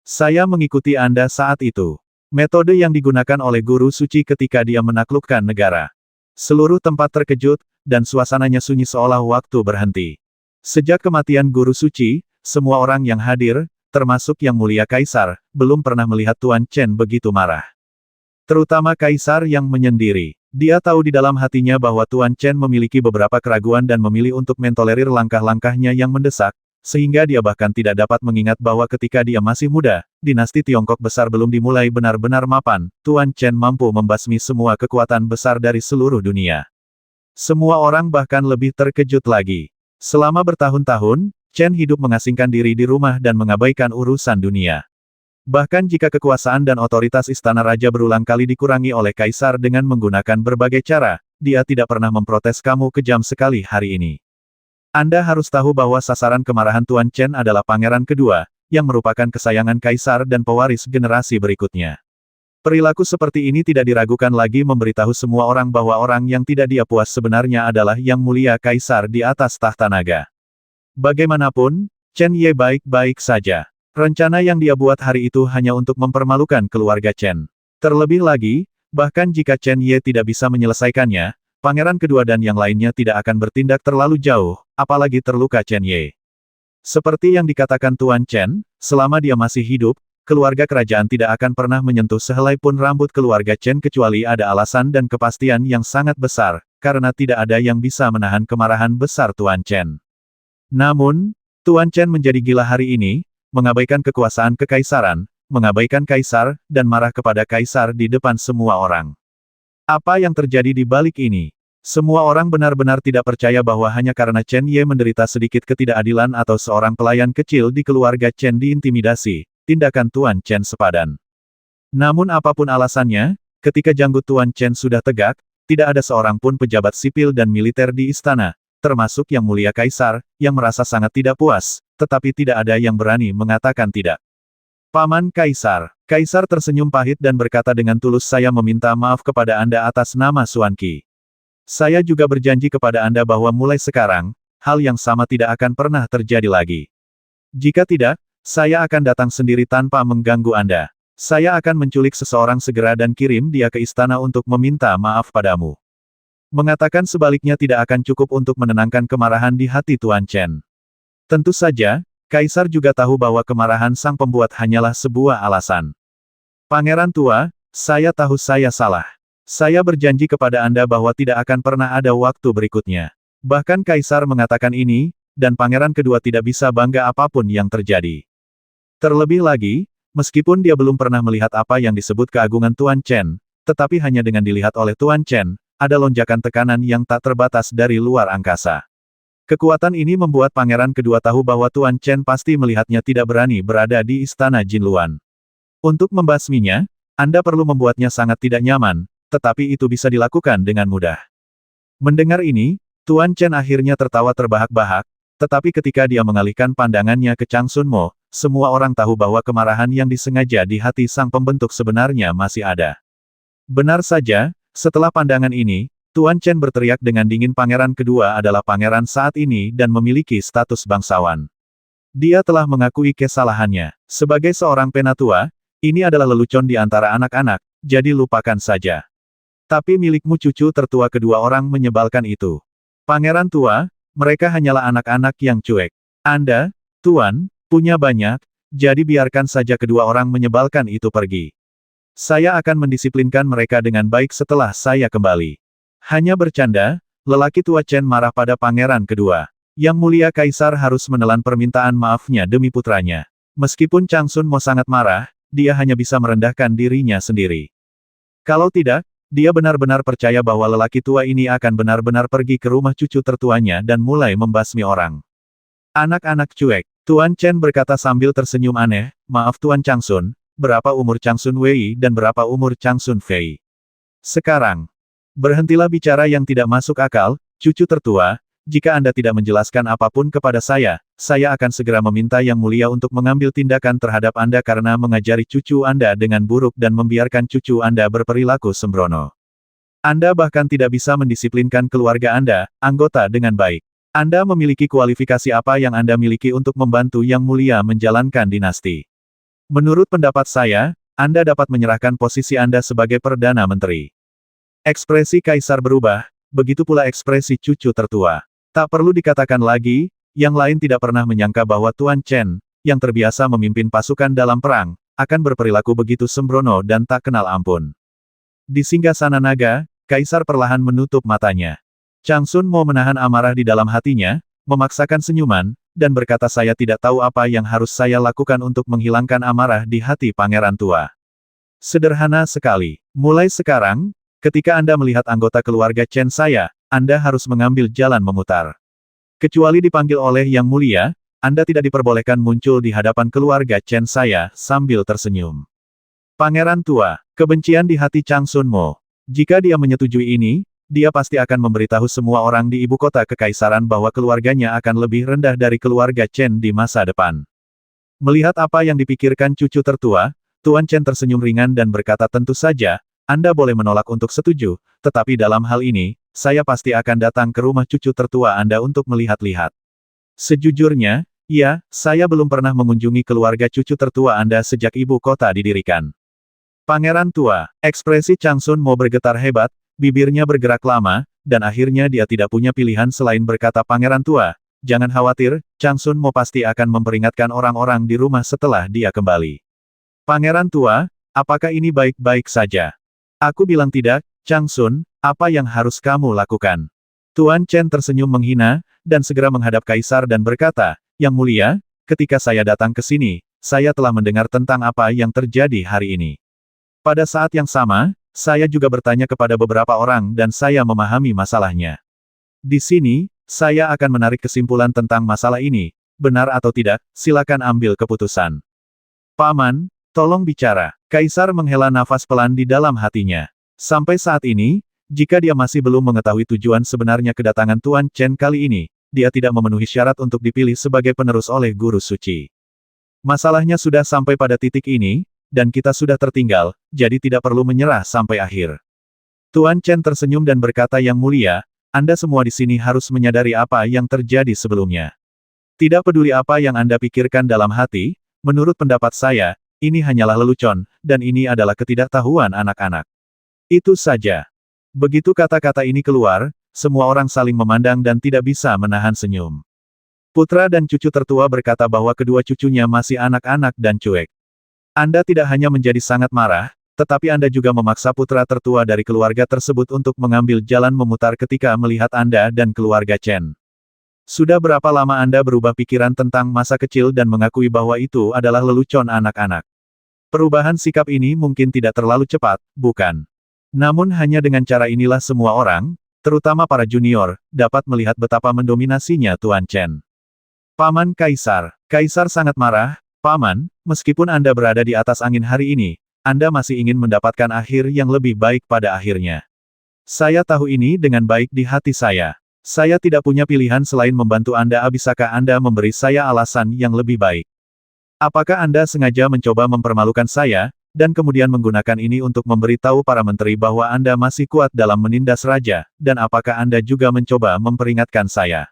Speaker 1: Saya mengikuti Anda saat itu. Metode yang digunakan oleh Guru Suci ketika dia menaklukkan negara. Seluruh tempat terkejut, dan suasananya sunyi seolah waktu berhenti. Sejak kematian Guru Suci, semua orang yang hadir, termasuk Yang Mulia Kaisar, belum pernah melihat Tuan Chen begitu marah. Terutama Kaisar yang menyendiri. Dia tahu di dalam hatinya bahwa Tuan Chen memiliki beberapa keraguan dan memilih untuk mentolerir langkah-langkahnya yang mendesak, sehingga dia bahkan tidak dapat mengingat bahwa ketika dia masih muda, dinasti Tiongkok besar belum dimulai benar-benar mapan, Tuan Chen mampu membasmi semua kekuatan besar dari seluruh dunia. Semua orang bahkan lebih terkejut lagi. Selama bertahun-tahun, Chen hidup mengasingkan diri di rumah dan mengabaikan urusan dunia. Bahkan jika kekuasaan dan otoritas istana raja berulang kali dikurangi oleh kaisar dengan menggunakan berbagai cara, dia tidak pernah memprotes kamu kejam sekali hari ini. Anda harus tahu bahwa sasaran kemarahan Tuan Chen adalah pangeran kedua, yang merupakan kesayangan kaisar dan pewaris generasi berikutnya. Perilaku seperti ini tidak diragukan lagi memberitahu semua orang bahwa orang yang tidak dia puas sebenarnya adalah Yang Mulia Kaisar di atas tahta naga. Bagaimanapun, Chen Ye baik-baik saja. Rencana yang dia buat hari itu hanya untuk mempermalukan keluarga Chen. Terlebih lagi, bahkan jika Chen Ye tidak bisa menyelesaikannya, pangeran kedua dan yang lainnya tidak akan bertindak terlalu jauh, apalagi terluka Chen Ye. Seperti yang dikatakan Tuan Chen, selama dia masih hidup, keluarga kerajaan tidak akan pernah menyentuh sehelai pun rambut keluarga Chen kecuali ada alasan dan kepastian yang sangat besar, karena tidak ada yang bisa menahan kemarahan besar Tuan Chen. Namun, Tuan Chen menjadi gila hari ini, mengabaikan kekuasaan kekaisaran, mengabaikan kaisar, dan marah kepada kaisar di depan semua orang. Apa yang terjadi di balik ini? Semua orang benar-benar tidak percaya bahwa hanya karena Chen Ye menderita sedikit ketidakadilan atau seorang pelayan kecil di keluarga Chen diintimidasi, tindakan Tuan Chen sepadan. Namun apapun alasannya, ketika janggut Tuan Chen sudah tegak, tidak ada seorang pun pejabat sipil dan militer di istana, termasuk Yang Mulia Kaisar, yang merasa sangat tidak puas, tetapi tidak ada yang berani mengatakan tidak. Paman Kaisar. Kaisar tersenyum pahit dan berkata dengan tulus, saya meminta maaf kepada Anda atas nama Xuan Qi. Saya juga berjanji kepada Anda bahwa mulai sekarang, hal yang sama tidak akan pernah terjadi lagi. Jika tidak, saya akan datang sendiri tanpa mengganggu Anda. Saya akan menculik seseorang segera dan kirim dia ke istana untuk meminta maaf padamu. Mengatakan sebaliknya tidak akan cukup untuk menenangkan kemarahan di hati Tuan Chen. Tentu saja, Kaisar juga tahu bahwa kemarahan sang pembuat hanyalah sebuah alasan. Pangeran tua, saya tahu saya salah. Saya berjanji kepada Anda bahwa tidak akan pernah ada waktu berikutnya. Bahkan Kaisar mengatakan ini, dan pangeran kedua tidak bisa bangga apapun yang terjadi. Terlebih lagi, meskipun dia belum pernah melihat apa yang disebut keagungan Tuan Chen, tetapi hanya dengan dilihat oleh Tuan Chen, ada lonjakan tekanan yang tak terbatas dari luar angkasa. Kekuatan ini membuat pangeran kedua tahu bahwa Tuan Chen pasti melihatnya tidak berani berada di istana Jinluan. Untuk membasminya, Anda perlu membuatnya sangat tidak nyaman, tetapi itu bisa dilakukan dengan mudah. Mendengar ini, Tuan Chen akhirnya tertawa terbahak-bahak, tetapi ketika dia mengalihkan pandangannya ke Chang Sun Mo, semua orang tahu bahwa kemarahan yang disengaja di hati sang pembentuk sebenarnya masih ada. Benar saja, setelah pandangan ini, Tuan Chen berteriak dengan dingin, pangeran kedua adalah pangeran saat ini dan memiliki status bangsawan. Dia telah mengakui kesalahannya. Sebagai seorang penatua, ini adalah lelucon di antara anak-anak, jadi lupakan saja. Tapi milikmu cucu tertua kedua orang menyebalkan itu. Pangeran tua, mereka hanyalah anak-anak yang cuek. Anda, Tuan, punya banyak, jadi biarkan saja kedua orang menyebalkan itu pergi. Saya akan mendisiplinkan mereka dengan baik setelah saya kembali. Hanya bercanda, lelaki tua Chen marah pada pangeran kedua. Yang Mulia Kaisar harus menelan permintaan maafnya demi putranya. Meskipun Chang Sun Mo sangat marah, dia hanya bisa merendahkan dirinya sendiri. Kalau tidak, dia benar-benar percaya bahwa lelaki tua ini akan benar-benar pergi ke rumah cucu tertuanya dan mulai membasmi orang. Anak-anak cuek, Tuan Chen berkata sambil tersenyum aneh, maaf Tuan Chang Sun, berapa umur Chang Sun Wei dan berapa umur Chang Sun Fei? Sekarang, berhentilah bicara yang tidak masuk akal, cucu tertua, jika Anda tidak menjelaskan apapun kepada saya akan segera meminta Yang Mulia untuk mengambil tindakan terhadap Anda karena mengajari cucu Anda dengan buruk dan membiarkan cucu Anda berperilaku sembrono. Anda bahkan tidak bisa mendisiplinkan keluarga Anda, anggota dengan baik. Anda memiliki kualifikasi apa yang Anda miliki untuk membantu Yang Mulia menjalankan dinasti? Menurut pendapat saya, Anda dapat menyerahkan posisi Anda sebagai Perdana Menteri. Ekspresi Kaisar berubah, begitu pula ekspresi cucu tertua. Tak perlu dikatakan lagi, yang lain tidak pernah menyangka bahwa Tuan Chen, yang terbiasa memimpin pasukan dalam perang, akan berperilaku begitu sembrono dan tak kenal ampun. Di singgasana naga, Kaisar perlahan menutup matanya. Chang Sun Mo menahan amarah di dalam hatinya, memaksakan senyuman, dan berkata saya tidak tahu apa yang harus saya lakukan untuk menghilangkan amarah di hati pangeran tua. Sederhana sekali. Mulai sekarang, ketika Anda melihat anggota keluarga Chen saya, Anda harus mengambil jalan memutar. Kecuali dipanggil oleh Yang Mulia, Anda tidak diperbolehkan muncul di hadapan keluarga Chen. Saya sambil tersenyum. Pangeran tua, kebencian di hati Chang Sun Mo. Jika dia menyetujui ini, dia pasti akan memberitahu semua orang di ibu kota kekaisaran bahwa keluarganya akan lebih rendah dari keluarga Chen di masa depan. Melihat apa yang dipikirkan cucu tertua, Tuan Chen tersenyum ringan dan berkata, tentu saja, Anda boleh menolak untuk setuju, tetapi dalam hal ini, saya pasti akan datang ke rumah cucu tertua Anda untuk melihat-lihat. Sejujurnya, ya, saya belum pernah mengunjungi keluarga cucu tertua Anda sejak ibu kota didirikan. Pangeran tua, ekspresi Chang Sun Mo bergetar hebat, bibirnya bergerak lama, dan akhirnya dia tidak punya pilihan selain berkata, Pangeran tua, jangan khawatir, Chang Sun Mo pasti akan memperingatkan orang-orang di rumah setelah dia kembali. Pangeran tua, apakah ini baik-baik saja? Aku bilang tidak, Chang Sun, apa yang harus kamu lakukan? Tuan Chen tersenyum menghina, dan segera menghadap kaisar dan berkata, Yang mulia, ketika saya datang ke sini, saya telah mendengar tentang apa yang terjadi hari ini. Pada saat yang sama, saya juga bertanya kepada beberapa orang dan saya memahami masalahnya. Di sini, saya akan menarik kesimpulan tentang masalah ini, benar atau tidak, silakan ambil keputusan. Paman, tolong bicara. Kaisar menghela nafas pelan di dalam hatinya. Sampai saat ini, jika dia masih belum mengetahui tujuan sebenarnya kedatangan Tuan Chen kali ini, dia tidak memenuhi syarat untuk dipilih sebagai penerus oleh guru suci. Masalahnya sudah sampai pada titik ini, dan kita sudah tertinggal, jadi tidak perlu menyerah sampai akhir. Tuan Chen tersenyum dan berkata, Yang mulia, Anda semua di sini harus menyadari apa yang terjadi sebelumnya. Tidak peduli apa yang Anda pikirkan dalam hati, menurut pendapat saya, ini hanyalah lelucon, dan ini adalah ketidaktahuan anak-anak. Itu saja. Begitu kata-kata ini keluar, semua orang saling memandang dan tidak bisa menahan senyum. Putra dan cucu tertua berkata bahwa kedua cucunya masih anak-anak dan cuek. Anda tidak hanya menjadi sangat marah, tetapi Anda juga memaksa putra tertua dari keluarga tersebut untuk mengambil jalan memutar ketika melihat Anda dan keluarga Chen. Sudah berapa lama Anda berubah pikiran tentang masa kecil dan mengakui bahwa itu adalah lelucon anak-anak? Perubahan sikap ini mungkin tidak terlalu cepat, bukan? Namun hanya dengan cara inilah semua orang, terutama para junior, dapat melihat betapa mendominasinya Tuan Chen. Paman Kaisar. Kaisar sangat marah, Paman, meskipun Anda berada di atas angin hari ini, Anda masih ingin mendapatkan akhir yang lebih baik pada akhirnya. Saya tahu ini dengan baik di hati saya. Saya tidak punya pilihan selain membantu Anda. Bisakah Anda memberi saya alasan yang lebih baik? Apakah Anda sengaja mencoba mempermalukan saya, dan kemudian menggunakan ini untuk memberitahu para menteri bahwa Anda masih kuat dalam menindas raja, dan apakah Anda juga mencoba memperingatkan saya?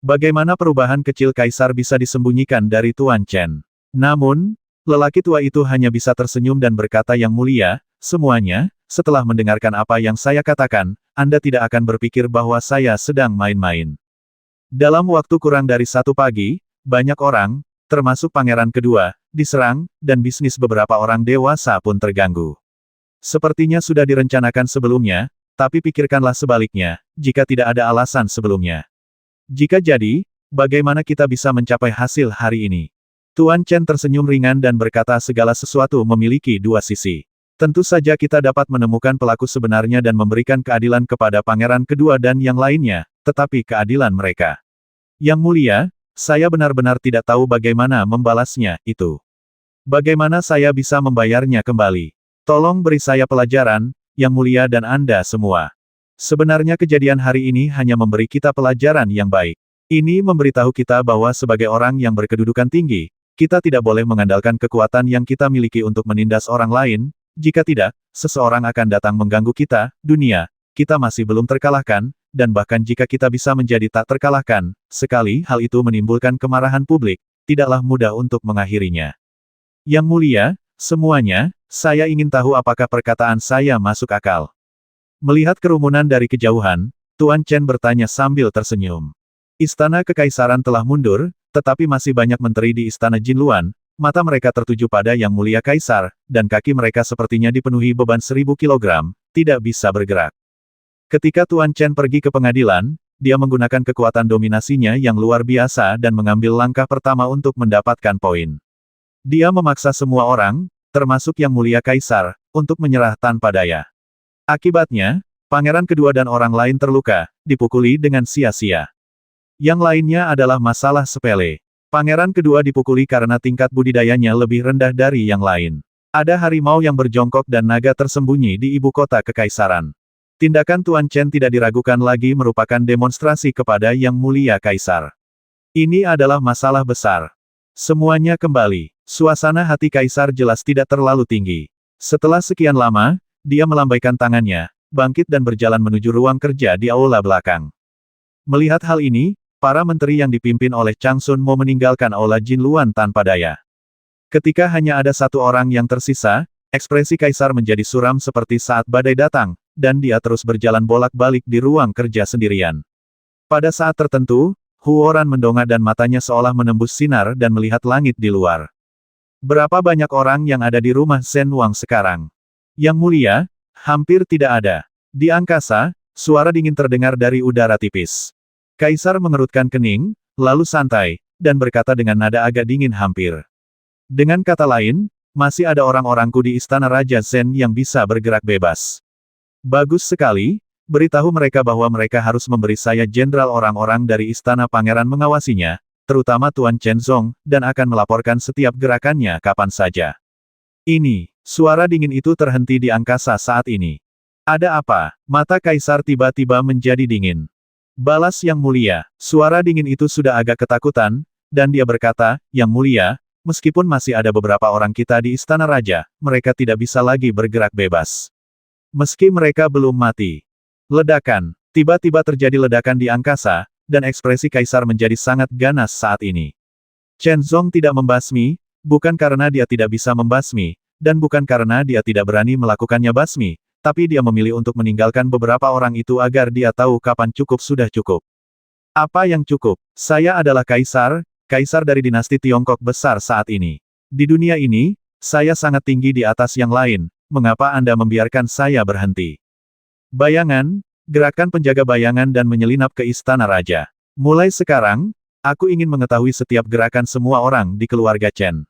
Speaker 1: Bagaimana perubahan kecil Kaisar bisa disembunyikan dari Tuan Chen? Namun, lelaki tua itu hanya bisa tersenyum dan berkata, Yang mulia, semuanya, setelah mendengarkan apa yang saya katakan, Anda tidak akan berpikir bahwa saya sedang main-main. Dalam waktu kurang dari 1 pagi, banyak orang, termasuk pangeran kedua, diserang, dan bisnis beberapa orang dewasa pun terganggu. Sepertinya sudah direncanakan sebelumnya, tapi pikirkanlah sebaliknya, jika tidak ada alasan sebelumnya. Jika jadi, bagaimana kita bisa mencapai hasil hari ini? Tuan Chen tersenyum ringan dan berkata, segala sesuatu memiliki dua sisi. Tentu saja kita dapat menemukan pelaku sebenarnya dan memberikan keadilan kepada pangeran kedua dan yang lainnya, tetapi keadilan mereka. Yang mulia, saya benar-benar tidak tahu bagaimana membalasnya, itu. Bagaimana saya bisa membayarnya kembali? Tolong beri saya pelajaran, Yang mulia dan Anda semua. Sebenarnya kejadian hari ini hanya memberi kita pelajaran yang baik. Ini memberitahu kita bahwa sebagai orang yang berkedudukan tinggi, kita tidak boleh mengandalkan kekuatan yang kita miliki untuk menindas orang lain, jika tidak, seseorang akan datang mengganggu kita, dunia, kita masih belum terkalahkan, dan bahkan jika kita bisa menjadi tak terkalahkan, sekali hal itu menimbulkan kemarahan publik, tidaklah mudah untuk mengakhirinya. Yang mulia, semuanya, saya ingin tahu apakah perkataan saya masuk akal. Melihat kerumunan dari kejauhan, Tuan Chen bertanya sambil tersenyum. Istana Kekaisaran telah mundur, tetapi masih banyak menteri di Istana Jinluan, mata mereka tertuju pada Yang Mulia Kaisar, dan kaki mereka sepertinya dipenuhi beban 1000 kilogram, tidak bisa bergerak. Ketika Tuan Chen pergi ke pengadilan, dia menggunakan kekuatan dominasinya yang luar biasa dan mengambil langkah pertama untuk mendapatkan poin. Dia memaksa semua orang, termasuk Yang Mulia Kaisar, untuk menyerah tanpa daya. Akibatnya, pangeran kedua dan orang lain terluka, dipukuli dengan sia-sia. Yang lainnya adalah masalah sepele. Pangeran kedua dipukuli karena tingkat budidayanya lebih rendah dari yang lain. Ada harimau yang berjongkok dan naga tersembunyi di ibu kota kekaisaran. Tindakan Tuan Chen tidak diragukan lagi merupakan demonstrasi kepada Yang Mulia Kaisar. Ini adalah masalah besar. Semuanya kembali. Suasana hati Kaisar jelas tidak terlalu tinggi. Setelah sekian lama, dia melambaikan tangannya, bangkit dan berjalan menuju ruang kerja di aula belakang. Melihat hal ini, para menteri yang dipimpin oleh Chang Sun Mo meninggalkan aula Jin Luan tanpa daya. Ketika hanya ada satu orang yang tersisa, ekspresi Kaisar menjadi suram seperti saat badai datang, dan dia terus berjalan bolak-balik di ruang kerja sendirian. Pada saat tertentu, Huoran mendongak dan matanya seolah menembus sinar dan melihat langit di luar. Berapa banyak orang yang ada di rumah Shen Wang sekarang? Yang Mulia, hampir tidak ada. Di angkasa, suara dingin terdengar dari udara tipis. Kaisar mengerutkan kening, lalu santai, dan berkata dengan nada agak dingin hampir. Dengan kata lain, masih ada orang-orangku di Istana Raja Zen yang bisa bergerak bebas. Bagus sekali, beritahu mereka bahwa mereka harus memberi saya jenderal orang-orang dari Istana Pangeran mengawasinya, terutama Tuan Chen Zong, dan akan melaporkan setiap gerakannya kapan saja. Ini, suara dingin itu terhenti di angkasa saat ini. Ada apa? Mata Kaisar tiba-tiba menjadi dingin. Balas Yang Mulia, suara dingin itu sudah agak ketakutan, dan dia berkata, Yang Mulia, meskipun masih ada beberapa orang kita di Istana Raja, mereka tidak bisa lagi bergerak bebas. Meski mereka belum mati. Ledakan. Tiba-tiba terjadi ledakan di angkasa, dan ekspresi Kaisar menjadi sangat ganas saat ini. Chen Zong tidak membasmi, bukan karena dia tidak bisa membasmi, dan bukan karena dia tidak berani melakukannya basmi, tapi dia memilih untuk meninggalkan beberapa orang itu agar dia tahu kapan cukup sudah cukup. Apa yang cukup? Saya adalah Kaisar, Kaisar dari dinasti Tiongkok besar saat ini. Di dunia ini, saya sangat tinggi di atas yang lain, mengapa Anda membiarkan saya berhenti? Bayangan, gerakan penjaga bayangan dan menyelinap ke Istana Raja. Mulai sekarang, aku ingin mengetahui setiap gerakan semua orang di keluarga Chen.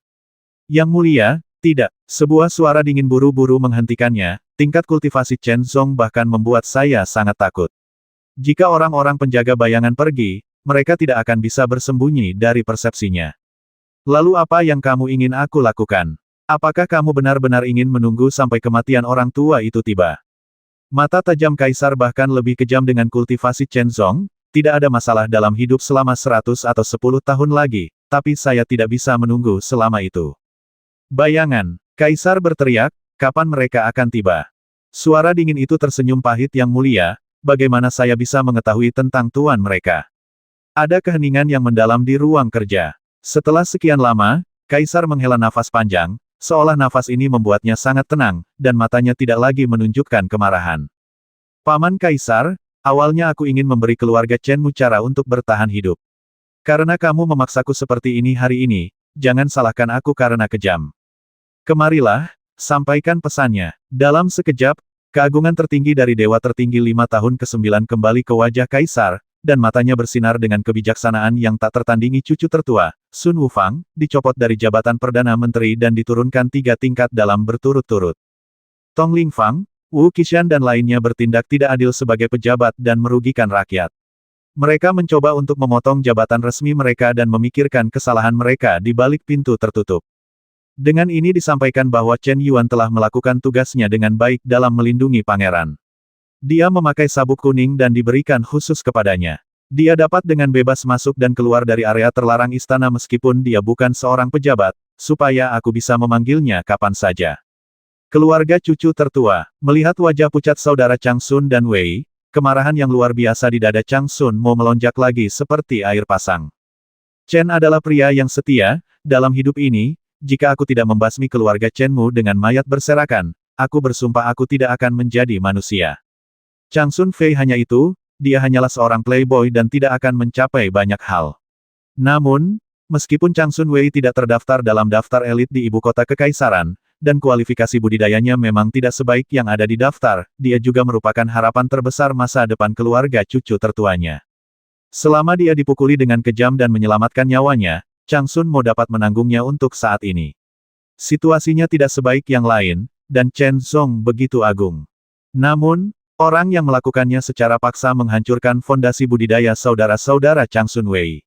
Speaker 1: Yang Mulia, tidak. Sebuah suara dingin buru-buru menghentikannya, tingkat kultivasi Chen Zong bahkan membuat saya sangat takut. Jika orang-orang penjaga bayangan pergi, mereka tidak akan bisa bersembunyi dari persepsinya. Lalu apa yang kamu ingin aku lakukan? Apakah kamu benar-benar ingin menunggu sampai kematian orang tua itu tiba? Mata tajam Kaisar bahkan lebih kejam dengan kultivasi Chen Zong, tidak ada masalah dalam hidup selama 100 atau 10 tahun lagi, tapi saya tidak bisa menunggu selama itu. Bayangan, Kaisar berteriak, kapan mereka akan tiba? Suara dingin itu tersenyum pahit Yang Mulia, bagaimana saya bisa mengetahui tentang tuan mereka? Ada keheningan yang mendalam di ruang kerja. Setelah sekian lama, Kaisar menghela nafas panjang, seolah nafas ini membuatnya sangat tenang, dan matanya tidak lagi menunjukkan kemarahan. Paman Kaisar, awalnya aku ingin memberi keluarga Chenmu cara untuk bertahan hidup. Karena kamu memaksaku seperti ini hari ini, jangan salahkan aku karena kejam. Kemarilah, sampaikan pesannya. Dalam sekejap, keagungan tertinggi dari Dewa Tertinggi 5 tahun ke-9 kembali ke wajah Kaisar, dan matanya bersinar dengan kebijaksanaan yang tak tertandingi cucu tertua, Sun Wufang, dicopot dari jabatan Perdana Menteri dan diturunkan 3 tingkat dalam berturut-turut. Tong Lingfang, Wu Qishan dan lainnya bertindak tidak adil sebagai pejabat dan merugikan rakyat. Mereka mencoba untuk memotong jabatan resmi mereka dan memikirkan kesalahan mereka di balik pintu tertutup. Dengan ini disampaikan bahwa Chen Yuan telah melakukan tugasnya dengan baik dalam melindungi pangeran. Dia memakai sabuk kuning dan diberikan khusus kepadanya. Dia dapat dengan bebas masuk dan keluar dari area terlarang istana meskipun dia bukan seorang pejabat, supaya aku bisa memanggilnya kapan saja. Keluarga cucu tertua, melihat wajah pucat saudara Chang Sun dan Wei, kemarahan yang luar biasa di dada Chang Sun mau melonjak lagi seperti air pasang. Chen adalah pria yang setia, dalam hidup ini, jika aku tidak membasmi keluarga Chenmu dengan mayat berserakan, aku bersumpah aku tidak akan menjadi manusia. Chang Sun Fei hanya itu, dia hanyalah seorang playboy dan tidak akan mencapai banyak hal. Namun, meskipun Chang Sun Wei tidak terdaftar dalam daftar elit di ibu kota kekaisaran, dan kualifikasi budidayanya memang tidak sebaik yang ada di daftar, dia juga merupakan harapan terbesar masa depan keluarga cucu tertuanya. Selama dia dipukuli dengan kejam dan menyelamatkan nyawanya, Chang Sun Mo dapat menanggungnya untuk saat ini. Situasinya tidak sebaik yang lain, dan Chen Zong begitu agung. Namun, orang yang melakukannya secara paksa menghancurkan fondasi budidaya saudara-saudara Chang Sun Wei.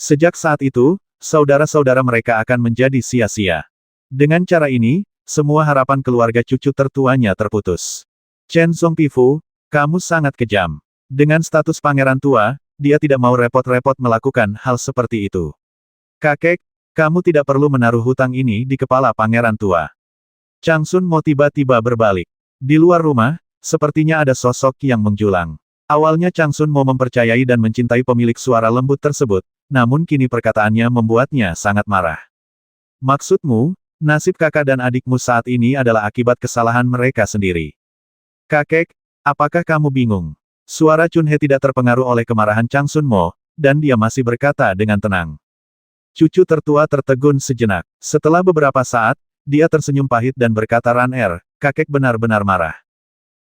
Speaker 1: Sejak saat itu, saudara-saudara mereka akan menjadi sia-sia. Dengan cara ini, semua harapan keluarga cucu tertuanya terputus. Chen Zongpifu, kamu sangat kejam. Dengan status pangeran tua, dia tidak mau repot-repot melakukan hal seperti itu. Kakek, kamu tidak perlu menaruh hutang ini di kepala pangeran tua. Changsun Mo tiba-tiba berbalik. Di luar rumah, sepertinya ada sosok yang menjulang. Awalnya Changsun Mo mempercayai dan mencintai pemilik suara lembut tersebut, namun kini perkataannya membuatnya sangat marah. Maksudmu, nasib kakak dan adikmu saat ini adalah akibat kesalahan mereka sendiri. Kakek, apakah kamu bingung? Suara Chunhe tidak terpengaruh oleh kemarahan Changsun Mo, dan dia masih berkata dengan tenang. Cucu tertua tertegun sejenak. Setelah beberapa saat, dia tersenyum pahit dan berkata, Ran, kakek benar-benar marah.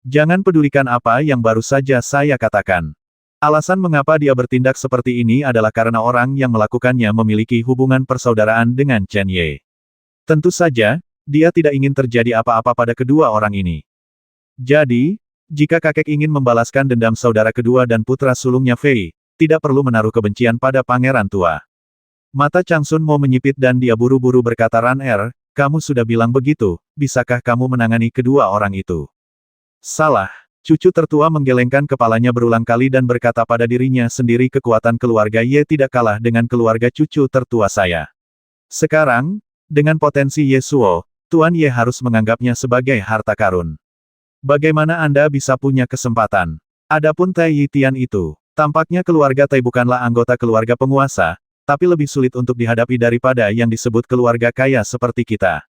Speaker 1: Jangan pedulikan apa yang baru saja saya katakan. Alasan mengapa dia bertindak seperti ini adalah karena orang yang melakukannya memiliki hubungan persaudaraan dengan Chen Ye. Tentu saja, dia tidak ingin terjadi apa-apa pada kedua orang ini. Jadi, jika kakek ingin membalaskan dendam saudara kedua dan putra sulungnya Fei, tidak perlu menaruh kebencian pada pangeran tua. Mata Changsun Mo menyipit dan dia buru-buru berkata, Ran, kamu sudah bilang begitu, bisakah kamu menangani kedua orang itu? Salah. Cucu tertua menggelengkan kepalanya berulang kali dan berkata pada dirinya sendiri, kekuatan keluarga Ye tidak kalah dengan keluarga cucu tertua saya. Sekarang, dengan potensi Ye Suo, Tuan Ye harus menganggapnya sebagai harta karun. Bagaimana Anda bisa punya kesempatan? Adapun Tai Yitian itu, tampaknya keluarga Tai bukanlah anggota keluarga penguasa, tapi lebih sulit untuk dihadapi daripada yang disebut keluarga kaya seperti kita.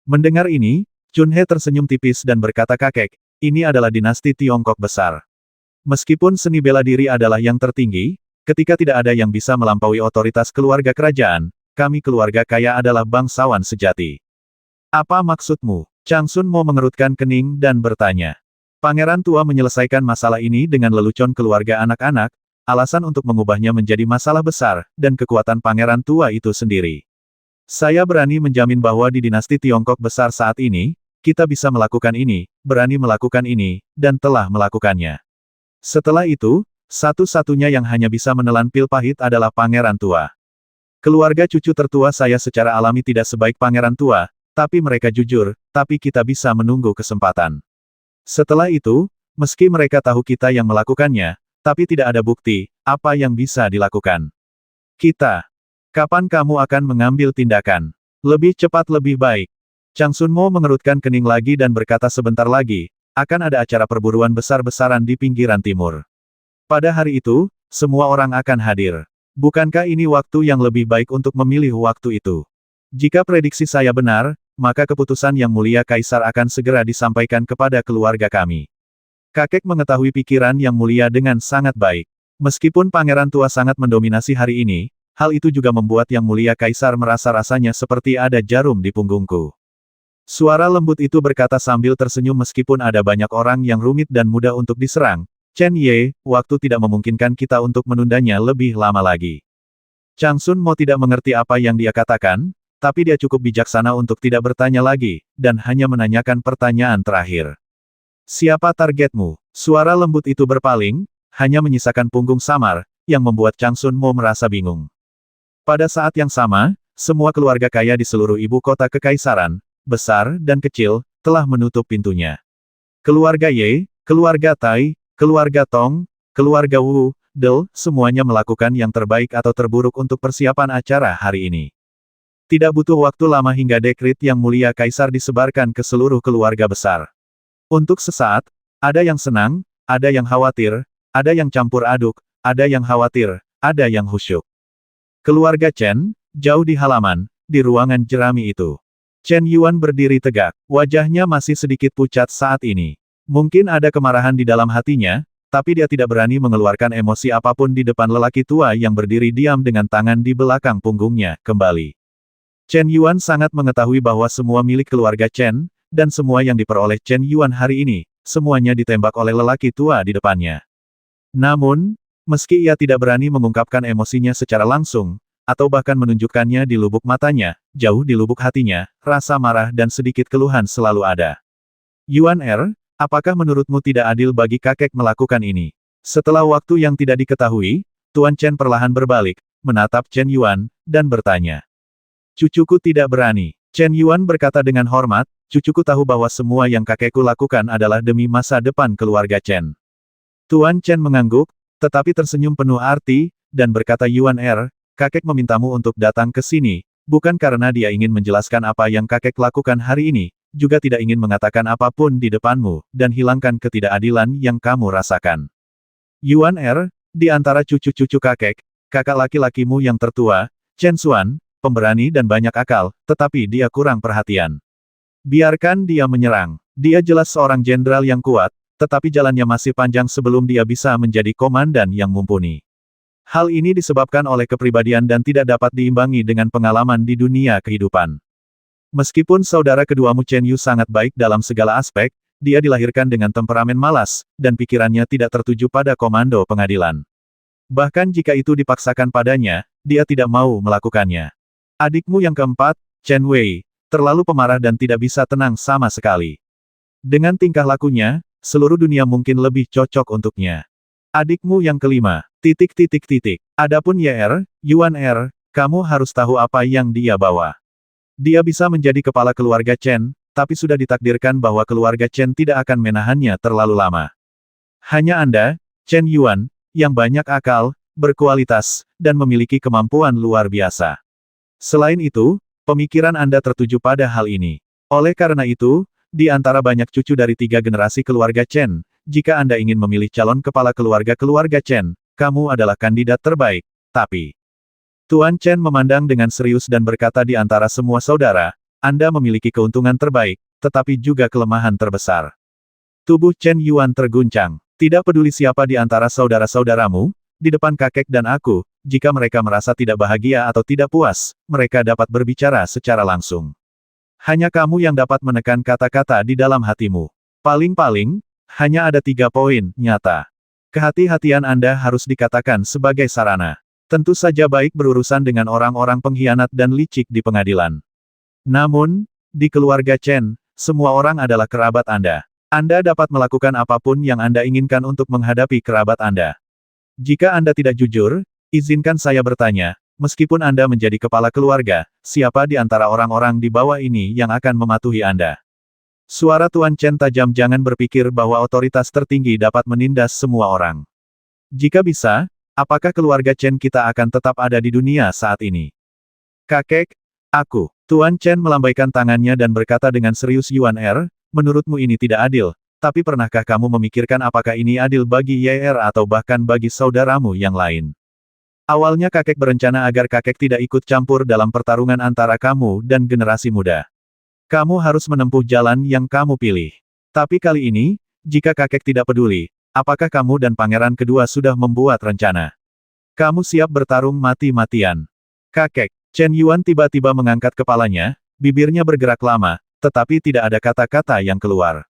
Speaker 1: Mendengar ini, Chunhe tersenyum tipis dan berkata, kakek, ini adalah dinasti Tiongkok besar. Meskipun seni bela diri adalah yang tertinggi, ketika tidak ada yang bisa melampaui otoritas keluarga kerajaan, kami keluarga kaya adalah bangsawan sejati. Apa maksudmu? Changsun Mo mengerutkan kening dan bertanya. Pangeran tua menyelesaikan masalah ini dengan lelucon keluarga anak-anak, alasan untuk mengubahnya menjadi masalah besar, dan kekuatan pangeran tua itu sendiri. Saya berani menjamin bahwa di dinasti Tiongkok besar saat ini, kita bisa melakukan ini, berani melakukan ini, dan telah melakukannya. Setelah itu, satu-satunya yang hanya bisa menelan pil pahit adalah pangeran tua. Keluarga cucu tertua saya secara alami tidak sebaik pangeran tua, tapi mereka jujur, tapi kita bisa menunggu kesempatan. Setelah itu, meski mereka tahu kita yang melakukannya, tapi tidak ada bukti, apa yang bisa dilakukan. Kita. Kapan kamu akan mengambil tindakan? Lebih cepat lebih baik. Changsun Mo mengerutkan kening lagi dan berkata, sebentar lagi, akan ada acara perburuan besar-besaran di pinggiran timur. Pada hari itu, semua orang akan hadir. Bukankah ini waktu yang lebih baik untuk memilih waktu itu? Jika prediksi saya benar, maka keputusan yang mulia Kaisar akan segera disampaikan kepada keluarga kami. Kakek mengetahui pikiran yang mulia dengan sangat baik. Meskipun pangeran tua sangat mendominasi hari ini, hal itu juga membuat yang mulia Kaisar merasa rasanya seperti ada jarum di punggungku. Suara lembut itu berkata sambil tersenyum, meskipun ada banyak orang yang rumit dan mudah untuk diserang, Chen Ye, waktu tidak memungkinkan kita untuk menundanya lebih lama lagi. Changsun Mo tidak mengerti apa yang dia katakan, tapi dia cukup bijaksana untuk tidak bertanya lagi, dan hanya menanyakan pertanyaan terakhir. Siapa targetmu? Suara lembut itu berpaling, hanya menyisakan punggung samar, yang membuat Changsun Mo merasa bingung. Pada saat yang sama, semua keluarga kaya di seluruh ibu kota kekaisaran, besar dan kecil, telah menutup pintunya. Keluarga Ye, keluarga Tai, keluarga Tong, keluarga Wu, Del, semuanya melakukan yang terbaik atau terburuk untuk persiapan acara hari ini. Tidak butuh waktu lama hingga dekrit yang mulia Kaisar disebarkan ke seluruh keluarga besar. Untuk sesaat, ada yang senang, ada yang khawatir, ada yang campur aduk, ada yang khawatir, ada yang khusyuk. Keluarga Chen, jauh di halaman, di ruangan jerami itu. Chen Yuan berdiri tegak, wajahnya masih sedikit pucat saat ini. Mungkin ada kemarahan di dalam hatinya, tapi dia tidak berani mengeluarkan emosi apapun di depan lelaki tua yang berdiri diam dengan tangan di belakang punggungnya, kembali. Chen Yuan sangat mengetahui bahwa semua milik keluarga Chen, dan semua yang diperoleh Chen Yuan hari ini, semuanya ditembak oleh lelaki tua di depannya. Namun, meski ia tidak berani mengungkapkan emosinya secara langsung, atau bahkan menunjukkannya di lubuk matanya, jauh di lubuk hatinya, rasa marah dan sedikit keluhan selalu ada. Yuan, apakah menurutmu tidak adil bagi kakek melakukan ini? Setelah waktu yang tidak diketahui, Tuan Chen perlahan berbalik, menatap Chen Yuan, dan bertanya. Cucuku tidak berani. Chen Yuan berkata dengan hormat, cucuku tahu bahwa semua yang kakekku lakukan adalah demi masa depan keluarga Chen. Tuan Chen mengangguk, tetapi tersenyum penuh arti, dan berkata Yuan kakek memintamu untuk datang ke sini, bukan karena dia ingin menjelaskan apa yang kakek lakukan hari ini, juga tidak ingin mengatakan apapun di depanmu, dan hilangkan ketidakadilan yang kamu rasakan. Yuan di antara cucu-cucu kakek laki-lakimu yang tertua, Chen Xuan, pemberani dan banyak akal, tetapi dia kurang perhatian. Biarkan dia menyerang. Dia jelas seorang jenderal yang kuat, tetapi jalannya masih panjang sebelum dia bisa menjadi komandan yang mumpuni. Hal ini disebabkan oleh kepribadian dan tidak dapat diimbangi dengan pengalaman di dunia kehidupan. Meskipun saudara keduamu Chen Yu sangat baik dalam segala aspek, dia dilahirkan dengan temperamen malas, dan pikirannya tidak tertuju pada komando pengadilan. Bahkan jika itu dipaksakan padanya, dia tidak mau melakukannya. Adikmu yang keempat, Chen Wei, terlalu pemarah dan tidak bisa tenang sama sekali. Dengan tingkah lakunya, seluruh dunia mungkin lebih cocok untuknya. Adikmu yang kelima, Adapun Yuan kamu harus tahu apa yang dia bawa. Dia bisa menjadi kepala keluarga Chen, tapi sudah ditakdirkan bahwa keluarga Chen tidak akan menahannya terlalu lama. Hanya Anda, Chen Yuan, yang banyak akal, berkualitas, dan memiliki kemampuan luar biasa. Selain itu, pemikiran Anda tertuju pada hal ini. Oleh karena itu, di antara banyak cucu dari 3 generasi keluarga Chen, jika Anda ingin memilih calon kepala keluarga Chen, kamu adalah kandidat terbaik, tapi... Tuan Chen memandang dengan serius dan berkata di antara semua saudara, Anda memiliki keuntungan terbaik, tetapi juga kelemahan terbesar. Tubuh Chen Yuan terguncang. Tidak peduli siapa di antara saudara-saudaramu, di depan kakek dan aku, jika mereka merasa tidak bahagia atau tidak puas, mereka dapat berbicara secara langsung. Hanya kamu yang dapat menekan kata-kata di dalam hatimu. Paling-paling, hanya ada 3 poin nyata. Kehati-hatian Anda harus dikatakan sebagai sarana. Tentu saja baik berurusan dengan orang-orang pengkhianat dan licik di pengadilan. Namun, di keluarga Chen, semua orang adalah kerabat Anda. Anda dapat melakukan apapun yang Anda inginkan untuk menghadapi kerabat Anda. Jika Anda tidak jujur, izinkan saya bertanya, meskipun Anda menjadi kepala keluarga, siapa di antara orang-orang di bawah ini yang akan mematuhi Anda? Suara Tuan Chen tajam. Jangan berpikir bahwa otoritas tertinggi dapat menindas semua orang. Jika bisa, apakah keluarga Chen kita akan tetap ada di dunia saat ini? Kakek, aku. Tuan Chen melambaikan tangannya dan berkata dengan serius Yuan menurutmu ini tidak adil, tapi pernahkah kamu memikirkan apakah ini adil bagi atau bahkan bagi saudaramu yang lain? Awalnya kakek berencana agar kakek tidak ikut campur dalam pertarungan antara kamu dan generasi muda. Kamu harus menempuh jalan yang kamu pilih. Tapi kali ini, jika kakek tidak peduli, apakah kamu dan pangeran kedua sudah membuat rencana? Kamu siap bertarung mati-matian? Kakek, Chen Yuan tiba-tiba mengangkat kepalanya, bibirnya bergerak lama, tetapi tidak ada kata-kata yang keluar.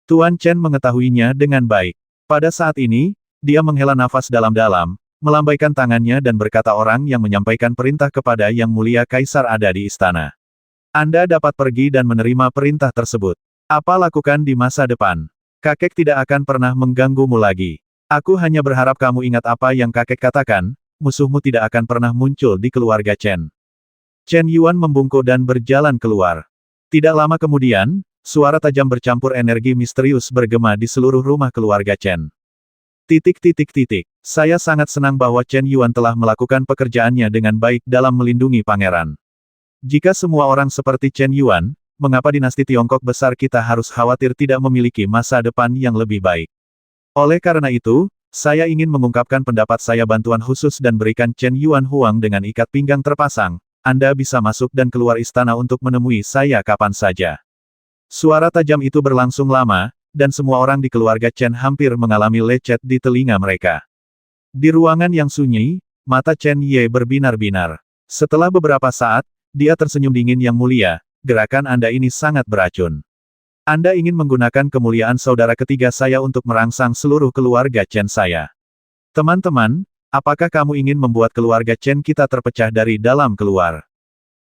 Speaker 1: Tuan Chen mengetahuinya dengan baik. Pada saat ini, dia menghela nafas dalam-dalam, melambaikan tangannya dan berkata orang yang menyampaikan perintah kepada Yang Mulia Kaisar ada di istana. Anda dapat pergi dan menerima perintah tersebut. Apa lakukan di masa depan? Kakek tidak akan pernah mengganggumu lagi. Aku hanya berharap kamu ingat apa yang kakek katakan, musuhmu tidak akan pernah muncul di keluarga Chen. Chen Yuan membungkuk dan berjalan keluar. Tidak lama kemudian, suara tajam bercampur energi misterius bergema di seluruh rumah keluarga Chen. Saya sangat senang bahwa Chen Yuan telah melakukan pekerjaannya dengan baik dalam melindungi pangeran. Jika semua orang seperti Chen Yuan, mengapa dinasti Tiongkok besar kita harus khawatir tidak memiliki masa depan yang lebih baik? Oleh karena itu, saya ingin mengungkapkan pendapat saya bantuan khusus dan berikan Chen Yuan Huang dengan ikat pinggang terpasang. Anda bisa masuk dan keluar istana untuk menemui saya kapan saja. Suara tajam itu berlangsung lama, dan semua orang di keluarga Chen hampir mengalami lecet di telinga mereka. Di ruangan yang sunyi, mata Chen Ye berbinar-binar. Setelah beberapa saat, dia tersenyum dingin. Yang mulia, gerakan Anda ini sangat beracun. Anda ingin menggunakan kemuliaan saudara ketiga saya untuk merangsang seluruh keluarga Chen saya. Teman-teman, apakah kamu ingin membuat keluarga Chen kita terpecah dari dalam keluar?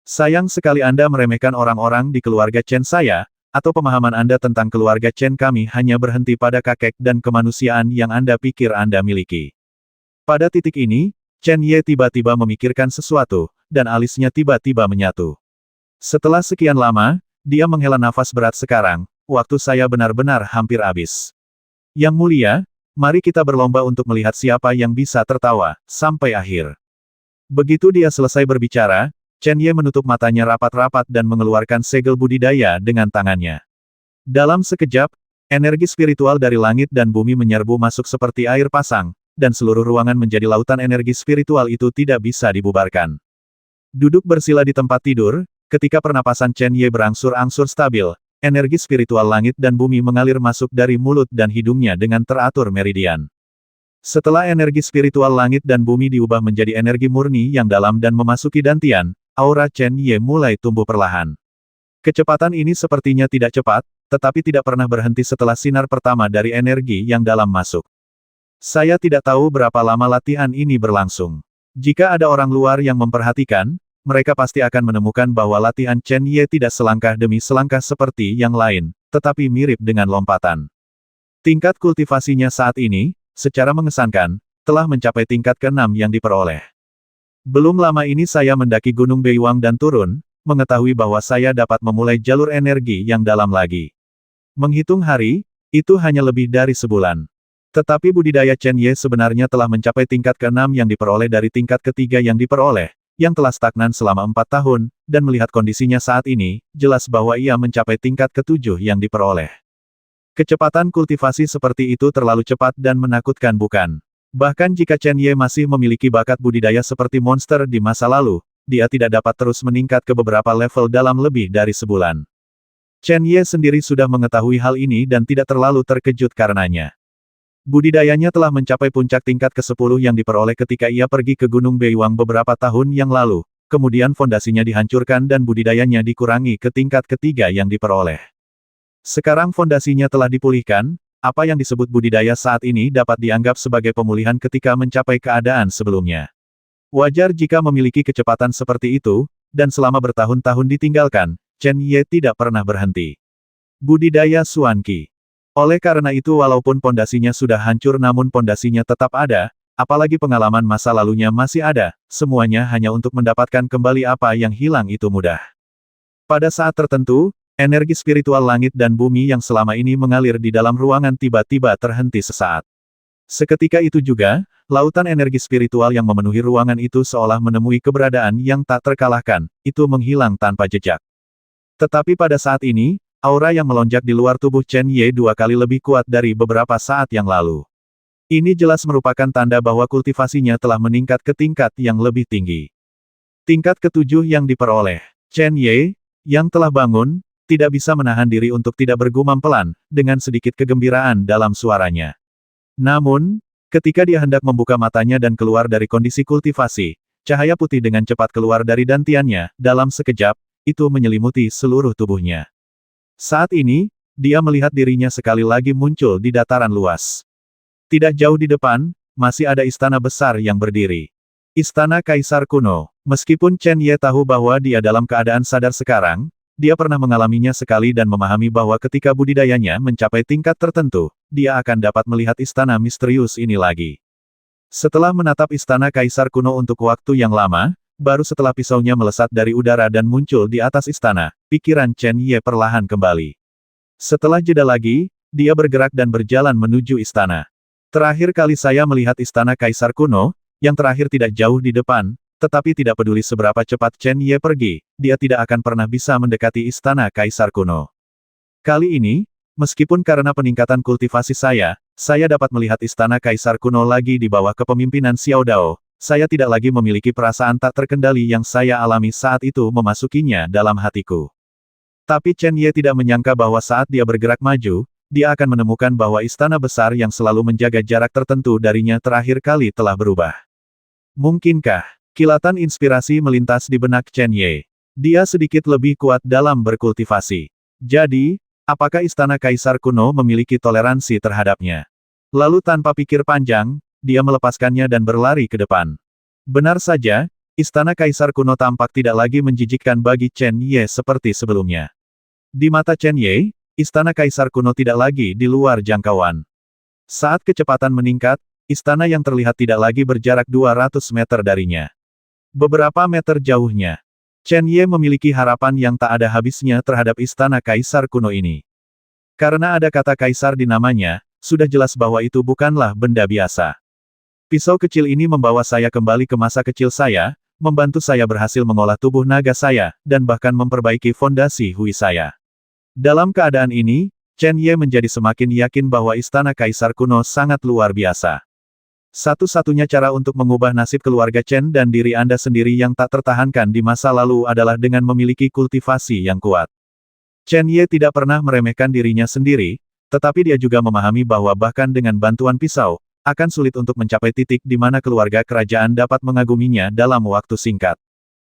Speaker 1: Sayang sekali Anda meremehkan orang-orang di keluarga Chen saya, atau pemahaman Anda tentang keluarga Chen kami hanya berhenti pada kakek dan kemanusiaan yang Anda pikir Anda miliki. Pada titik ini, Chen Ye tiba-tiba memikirkan sesuatu, dan alisnya tiba-tiba menyatu. Setelah sekian lama, dia menghela nafas berat sekarang, waktu saya benar-benar hampir habis. Yang mulia, mari kita berlomba untuk melihat siapa yang bisa tertawa, sampai akhir. Begitu dia selesai berbicara, Chen Ye menutup matanya rapat-rapat dan mengeluarkan segel budidaya dengan tangannya. Dalam sekejap, energi spiritual dari langit dan bumi menyerbu masuk seperti air pasang, dan seluruh ruangan menjadi lautan energi spiritual itu tidak bisa dibubarkan. Duduk bersila di tempat tidur, ketika pernapasan Chen Ye berangsur-angsur stabil, energi spiritual langit dan bumi mengalir masuk dari mulut dan hidungnya dengan teratur meridian. Setelah energi spiritual langit dan bumi diubah menjadi energi murni yang dalam dan memasuki dantian, aura Chen Ye mulai tumbuh perlahan. Kecepatan ini sepertinya tidak cepat, tetapi tidak pernah berhenti setelah sinar pertama dari energi yang dalam masuk. Saya tidak tahu berapa lama latihan ini berlangsung. Jika ada orang luar yang memperhatikan, mereka pasti akan menemukan bahwa latihan Chen Ye tidak selangkah demi selangkah seperti yang lain, tetapi mirip dengan lompatan. Tingkat kultivasinya saat ini, secara mengesankan, telah mencapai tingkat ke-6 yang diperoleh. Belum lama ini saya mendaki Gunung Beiwang dan turun, mengetahui bahwa saya dapat memulai jalur energi yang dalam lagi. Menghitung hari, itu hanya lebih dari sebulan. Tetapi budidaya Chen Ye sebenarnya telah mencapai tingkat ke-6 yang diperoleh dari tingkat ke-3 yang diperoleh, yang telah stagnan selama 4 tahun, dan melihat kondisinya saat ini, jelas bahwa ia mencapai tingkat ke-7 yang diperoleh. Kecepatan kultivasi seperti itu terlalu cepat dan menakutkan bukan? Bahkan jika Chen Ye masih memiliki bakat budidaya seperti monster di masa lalu, dia tidak dapat terus meningkat ke beberapa level dalam lebih dari sebulan. Chen Ye sendiri sudah mengetahui hal ini dan tidak terlalu terkejut karenanya. Budidayanya telah mencapai puncak tingkat ke-10 yang diperoleh ketika ia pergi ke Gunung Beiwang beberapa tahun yang lalu, kemudian fondasinya dihancurkan dan budidayanya dikurangi ke tingkat ke-3 yang diperoleh. Sekarang fondasinya telah dipulihkan, apa yang disebut budidaya saat ini dapat dianggap sebagai pemulihan ketika mencapai keadaan sebelumnya. Wajar jika memiliki kecepatan seperti itu, dan selama bertahun-tahun ditinggalkan, Chen Ye tidak pernah berhenti. Budidaya Xuanqi. Oleh karena itu walaupun pondasinya sudah hancur namun pondasinya tetap ada, apalagi pengalaman masa lalunya masih ada, semuanya hanya untuk mendapatkan kembali apa yang hilang itu mudah. Pada saat tertentu, energi spiritual langit dan bumi yang selama ini mengalir di dalam ruangan tiba-tiba terhenti sesaat. Seketika itu juga, lautan energi spiritual yang memenuhi ruangan itu seolah menemui keberadaan yang tak terkalahkan, itu menghilang tanpa jejak. Tetapi pada saat ini, aura yang melonjak di luar tubuh Chen Ye 2 kali lebih kuat dari beberapa saat yang lalu. Ini jelas merupakan tanda bahwa kultivasinya telah meningkat ke tingkat yang lebih tinggi. Tingkat ke-7 yang diperoleh. Chen Ye, yang telah bangun, tidak bisa menahan diri untuk tidak bergumam pelan, dengan sedikit kegembiraan dalam suaranya. Namun, ketika dia hendak membuka matanya dan keluar dari kondisi kultivasi, cahaya putih dengan cepat keluar dari dantiannya, dalam sekejap, itu menyelimuti seluruh tubuhnya. Saat ini, dia melihat dirinya sekali lagi muncul di dataran luas. Tidak jauh di depan, masih ada istana besar yang berdiri. Istana Kaisar Kuno. Meskipun Chen Ye tahu bahwa dia dalam keadaan sadar sekarang, dia pernah mengalaminya sekali dan memahami bahwa ketika budidayanya mencapai tingkat tertentu, dia akan dapat melihat istana misterius ini lagi. Setelah menatap istana Kaisar Kuno untuk waktu yang lama, baru setelah pisaunya melesat dari udara dan muncul di atas istana, pikiran Chen Ye perlahan kembali. Setelah jeda lagi, dia bergerak dan berjalan menuju istana. Terakhir kali saya melihat istana Kaisar Kuno, yang terakhir tidak jauh di depan, tetapi tidak peduli seberapa cepat Chen Ye pergi, dia tidak akan pernah bisa mendekati istana Kaisar Kuno. Kali ini, meskipun karena peningkatan kultivasi saya dapat melihat istana Kaisar Kuno lagi di bawah kepemimpinan Xiao Dao. Saya tidak lagi memiliki perasaan tak terkendali yang saya alami saat itu memasukinya dalam hatiku. Tapi Chen Ye tidak menyangka bahwa saat dia bergerak maju, dia akan menemukan bahwa istana besar yang selalu menjaga jarak tertentu darinya terakhir kali telah berubah. Mungkinkah? Kilatan inspirasi melintas di benak Chen Ye. Dia sedikit lebih kuat dalam berkultivasi. Jadi, apakah istana Kaisar Kuno memiliki toleransi terhadapnya? Lalu tanpa pikir panjang, dia melepaskannya dan berlari ke depan. Benar saja, istana Kaisar Kuno tampak tidak lagi menjijikkan bagi Chen Ye seperti sebelumnya. Di mata Chen Ye, istana Kaisar Kuno tidak lagi di luar jangkauan. Saat kecepatan meningkat, istana yang terlihat tidak lagi berjarak 200 meter darinya. Beberapa meter jauhnya, Chen Ye memiliki harapan yang tak ada habisnya terhadap istana kaisar kuno ini. Karena ada kata kaisar di namanya, sudah jelas bahwa itu bukanlah benda biasa. Pisau kecil ini membawa saya kembali ke masa kecil saya, membantu saya berhasil mengolah tubuh naga saya, dan bahkan memperbaiki fondasi Hui saya. Dalam keadaan ini, Chen Ye menjadi semakin yakin bahwa istana kaisar kuno sangat luar biasa. Satu-satunya cara untuk mengubah nasib keluarga Chen dan diri Anda sendiri yang tak tertahankan di masa lalu adalah dengan memiliki kultivasi yang kuat. Chen Ye tidak pernah meremehkan dirinya sendiri, tetapi dia juga memahami bahwa bahkan dengan bantuan pisau, akan sulit untuk mencapai titik di mana keluarga kerajaan dapat mengaguminya dalam waktu singkat.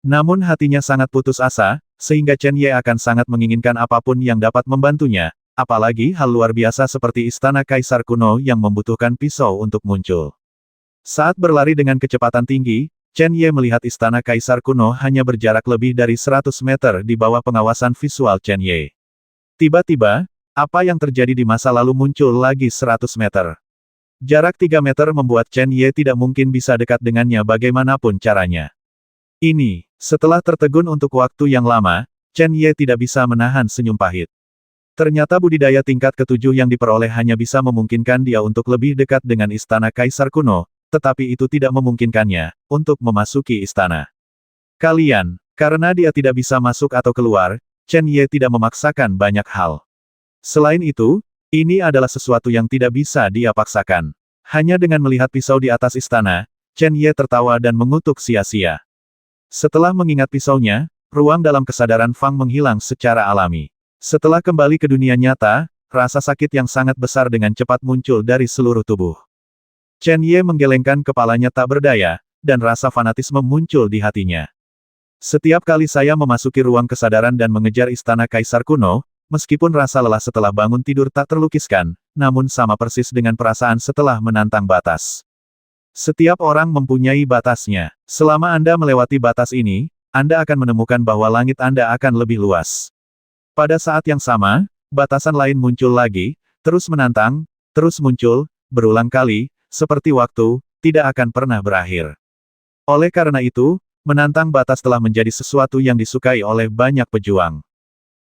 Speaker 1: Namun hatinya sangat putus asa, sehingga Chen Ye akan sangat menginginkan apapun yang dapat membantunya, apalagi hal luar biasa seperti istana kaisar kuno yang membutuhkan pisau untuk muncul. Saat berlari dengan kecepatan tinggi, Chen Ye melihat istana kaisar kuno hanya berjarak lebih dari 100 meter di bawah pengawasan visual Chen Ye. Tiba-tiba, apa yang terjadi di masa lalu muncul lagi 100 meter. Jarak 3 meter membuat Chen Ye tidak mungkin bisa dekat dengannya bagaimanapun caranya. Setelah tertegun untuk waktu yang lama, Chen Ye tidak bisa menahan senyum pahit. Ternyata budidaya tingkat ke-7 yang diperoleh hanya bisa memungkinkan dia untuk lebih dekat dengan istana kaisar kuno, tetapi itu tidak memungkinkannya untuk memasuki istana. Karena dia tidak bisa masuk atau keluar, Chen Ye tidak memaksakan banyak hal. Selain itu, ini adalah sesuatu yang tidak bisa dia paksakan. Hanya dengan melihat pisau di atas istana, Chen Ye tertawa dan mengutuk sia-sia. Setelah mengingat pisaunya, ruang dalam kesadaran Fang menghilang secara alami. Setelah kembali ke dunia nyata, rasa sakit yang sangat besar dengan cepat muncul dari seluruh tubuh. Chen Ye menggelengkan kepalanya tak berdaya, dan rasa fanatisme muncul di hatinya. Setiap kali saya memasuki ruang kesadaran dan mengejar istana kaisar kuno, meskipun rasa lelah setelah bangun tidur tak terlukiskan, namun sama persis dengan perasaan setelah menantang batas. Setiap orang mempunyai batasnya. Selama Anda melewati batas ini, Anda akan menemukan bahwa langit Anda akan lebih luas. Pada saat yang sama, batasan lain muncul lagi, terus menantang, terus muncul, berulang kali, seperti waktu, tidak akan pernah berakhir. Oleh karena itu, menantang batas telah menjadi sesuatu yang disukai oleh banyak pejuang.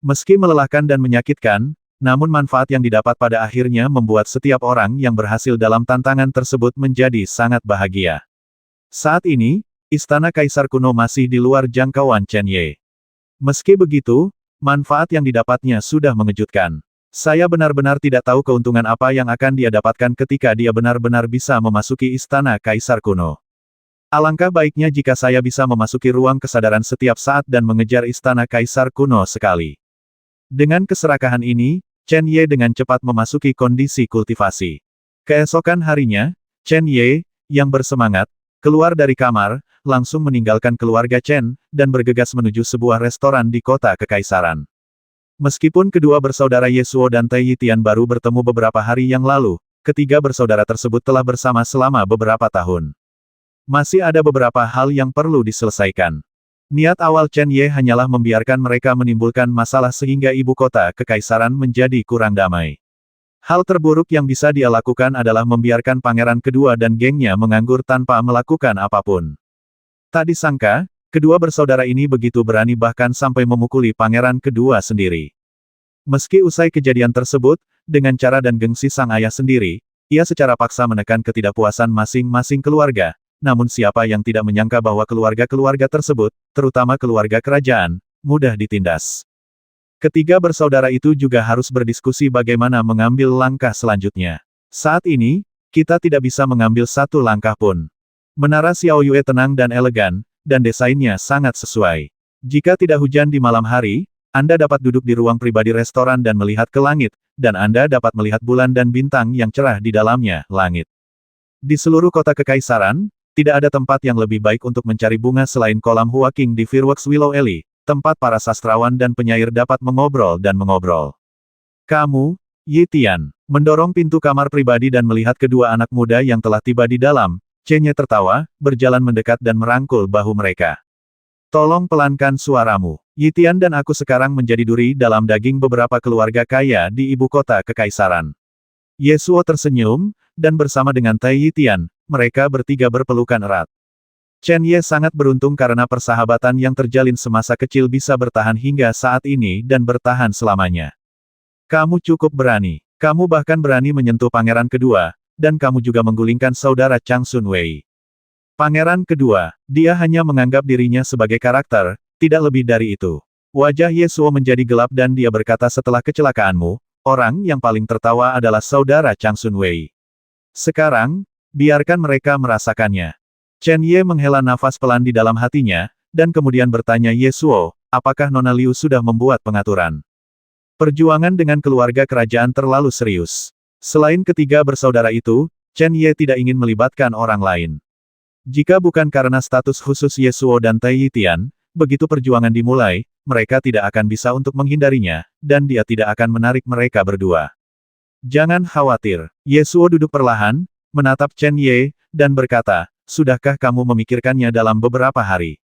Speaker 1: Meski melelahkan dan menyakitkan, namun manfaat yang didapat pada akhirnya membuat setiap orang yang berhasil dalam tantangan tersebut menjadi sangat bahagia. Saat ini, istana kaisar kuno masih di luar jangkauan Chen Ye. Meski begitu, manfaat yang didapatnya sudah mengejutkan. Saya benar-benar tidak tahu keuntungan apa yang akan dia dapatkan ketika dia benar-benar bisa memasuki istana kaisar kuno. Alangkah baiknya jika saya bisa memasuki ruang kesadaran setiap saat dan mengejar istana kaisar kuno sekali. Dengan keserakahan ini, Chen Ye dengan cepat memasuki kondisi kultivasi. Keesokan harinya, Chen Ye, yang bersemangat, keluar dari kamar, langsung meninggalkan keluarga Chen, dan bergegas menuju sebuah restoran di kota kekaisaran. Meskipun kedua bersaudara Yesuo dan Tai Yitian baru bertemu beberapa hari yang lalu, ketiga bersaudara tersebut telah bersama selama beberapa tahun. Masih ada beberapa hal yang perlu diselesaikan. Niat awal Chen Ye hanyalah membiarkan mereka menimbulkan masalah sehingga ibu kota kekaisaran menjadi kurang damai. Hal terburuk yang bisa dia lakukan adalah membiarkan pangeran kedua dan gengnya menganggur tanpa melakukan apapun. Tak disangka, kedua bersaudara ini begitu berani bahkan sampai memukuli pangeran kedua sendiri. Meski usai kejadian tersebut, dengan cara dan gengsi sang ayah sendiri, ia secara paksa menekan ketidakpuasan masing-masing keluarga. Namun siapa yang tidak menyangka bahwa keluarga-keluarga tersebut, terutama keluarga kerajaan, mudah ditindas. Ketiga bersaudara itu juga harus berdiskusi bagaimana mengambil langkah selanjutnya. Saat ini, kita tidak bisa mengambil satu langkah pun. Menara Xiao Yue tenang dan elegan, dan desainnya sangat sesuai. Jika tidak hujan di malam hari, Anda dapat duduk di ruang pribadi restoran dan melihat ke langit, dan Anda dapat melihat bulan dan bintang yang cerah di dalamnya, langit. Di seluruh kota kekaisaran, tidak ada tempat yang lebih baik untuk mencari bunga selain kolam Hua King di Fireworks Willow Alley, tempat para sastrawan dan penyair dapat mengobrol dan mengobrol. Kamu, Yitian, mendorong pintu kamar pribadi dan melihat kedua anak muda yang telah tiba di dalam, Chen Ye tertawa, berjalan mendekat dan merangkul bahu mereka. Tolong pelankan suaramu. Yitian dan aku sekarang menjadi duri dalam daging beberapa keluarga kaya di ibu kota kekaisaran. Yesuo tersenyum, dan bersama dengan Tai Yitian, mereka bertiga berpelukan erat. Chen Ye sangat beruntung karena persahabatan yang terjalin semasa kecil bisa bertahan hingga saat ini dan bertahan selamanya. Kamu cukup berani. Kamu bahkan berani menyentuh pangeran kedua, dan kamu juga menggulingkan saudara Chang Sun Wei. Pangeran kedua, dia hanya menganggap dirinya sebagai karakter, tidak lebih dari itu. Wajah Yesuo menjadi gelap dan dia berkata setelah kecelakaanmu, orang yang paling tertawa adalah saudara Chang Sun Wei. Sekarang, biarkan mereka merasakannya. Chen Ye menghela nafas pelan di dalam hatinya, dan kemudian bertanya Yesuo, apakah Nona Liu sudah membuat pengaturan? Perjuangan dengan keluarga kerajaan terlalu serius. Selain ketiga bersaudara itu, Chen Ye tidak ingin melibatkan orang lain. Jika bukan karena status khusus Yesuo dan Tai Yitian, begitu perjuangan dimulai, mereka tidak akan bisa untuk menghindarinya, dan dia tidak akan menarik mereka berdua. Jangan khawatir. Yesuo duduk perlahan, menatap Chen Ye, dan berkata, sudahkah kamu memikirkannya dalam beberapa hari?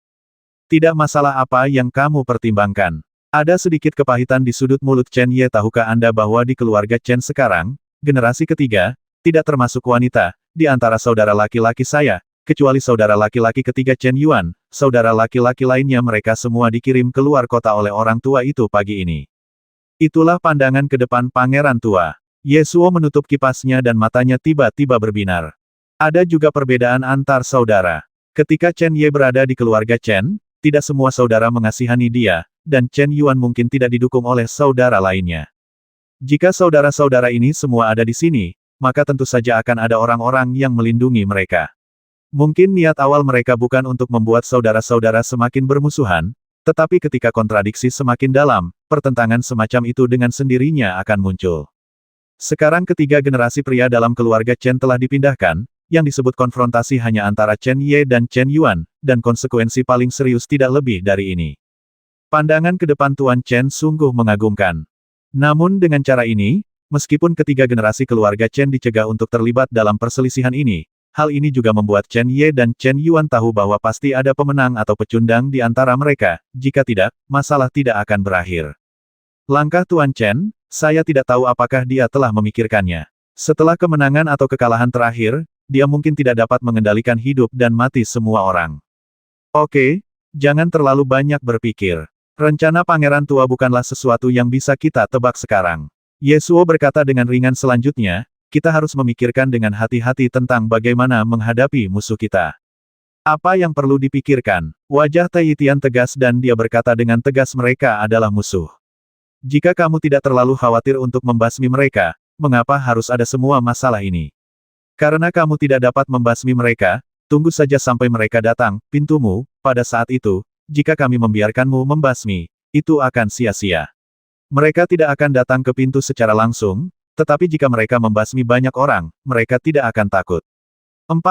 Speaker 1: Tidak masalah apa yang kamu pertimbangkan. Ada sedikit kepahitan di sudut mulut Chen Ye. Tahukah Anda bahwa di keluarga Chen sekarang, generasi ketiga, tidak termasuk wanita, di antara saudara laki-laki saya, kecuali saudara laki-laki ketiga Chen Yuan, saudara laki-laki lainnya mereka semua dikirim keluar kota oleh orang tua itu pagi ini. Itulah pandangan ke depan pangeran tua. Yesuo menutup kipasnya dan matanya tiba-tiba berbinar. Ada juga perbedaan antar saudara. Ketika Chen Ye berada di keluarga Chen, tidak semua saudara mengasihani dia, dan Chen Yuan mungkin tidak didukung oleh saudara lainnya. Jika saudara-saudara ini semua ada di sini, maka tentu saja akan ada orang-orang yang melindungi mereka. Mungkin niat awal mereka bukan untuk membuat saudara-saudara semakin bermusuhan, tetapi ketika kontradiksi semakin dalam, pertentangan semacam itu dengan sendirinya akan muncul. Sekarang ketiga generasi pria dalam keluarga Chen telah dipindahkan, yang disebut konfrontasi hanya antara Chen Ye dan Chen Yuan, dan konsekuensi paling serius tidak lebih dari ini. Pandangan ke depan Tuan Chen sungguh mengagumkan. Namun dengan cara ini, meskipun ketiga generasi keluarga Chen dicegah untuk terlibat dalam perselisihan ini, hal ini juga membuat Chen Ye dan Chen Yuan tahu bahwa pasti ada pemenang atau pecundang di antara mereka, jika tidak, masalah tidak akan berakhir. Langkah Tuan Chen, saya tidak tahu apakah dia telah memikirkannya. Setelah kemenangan atau kekalahan terakhir, dia mungkin tidak dapat mengendalikan hidup dan mati semua orang. Oke, jangan terlalu banyak berpikir. Rencana pangeran tua bukanlah sesuatu yang bisa kita tebak sekarang. Yesuo berkata dengan ringan selanjutnya, kita harus memikirkan dengan hati-hati tentang bagaimana menghadapi musuh kita. Apa yang perlu dipikirkan? Wajah Tai Yitian tegas dan dia berkata dengan tegas mereka adalah musuh. Jika kamu tidak terlalu khawatir untuk membasmi mereka, mengapa harus ada semua masalah ini? Karena kamu tidak dapat membasmi mereka, tunggu saja sampai mereka datang, pintumu, pada saat itu, jika kami membiarkanmu membasmi, itu akan sia-sia. Mereka tidak akan datang ke pintu secara langsung, tetapi jika mereka membasmi banyak orang, mereka tidak akan takut. 40.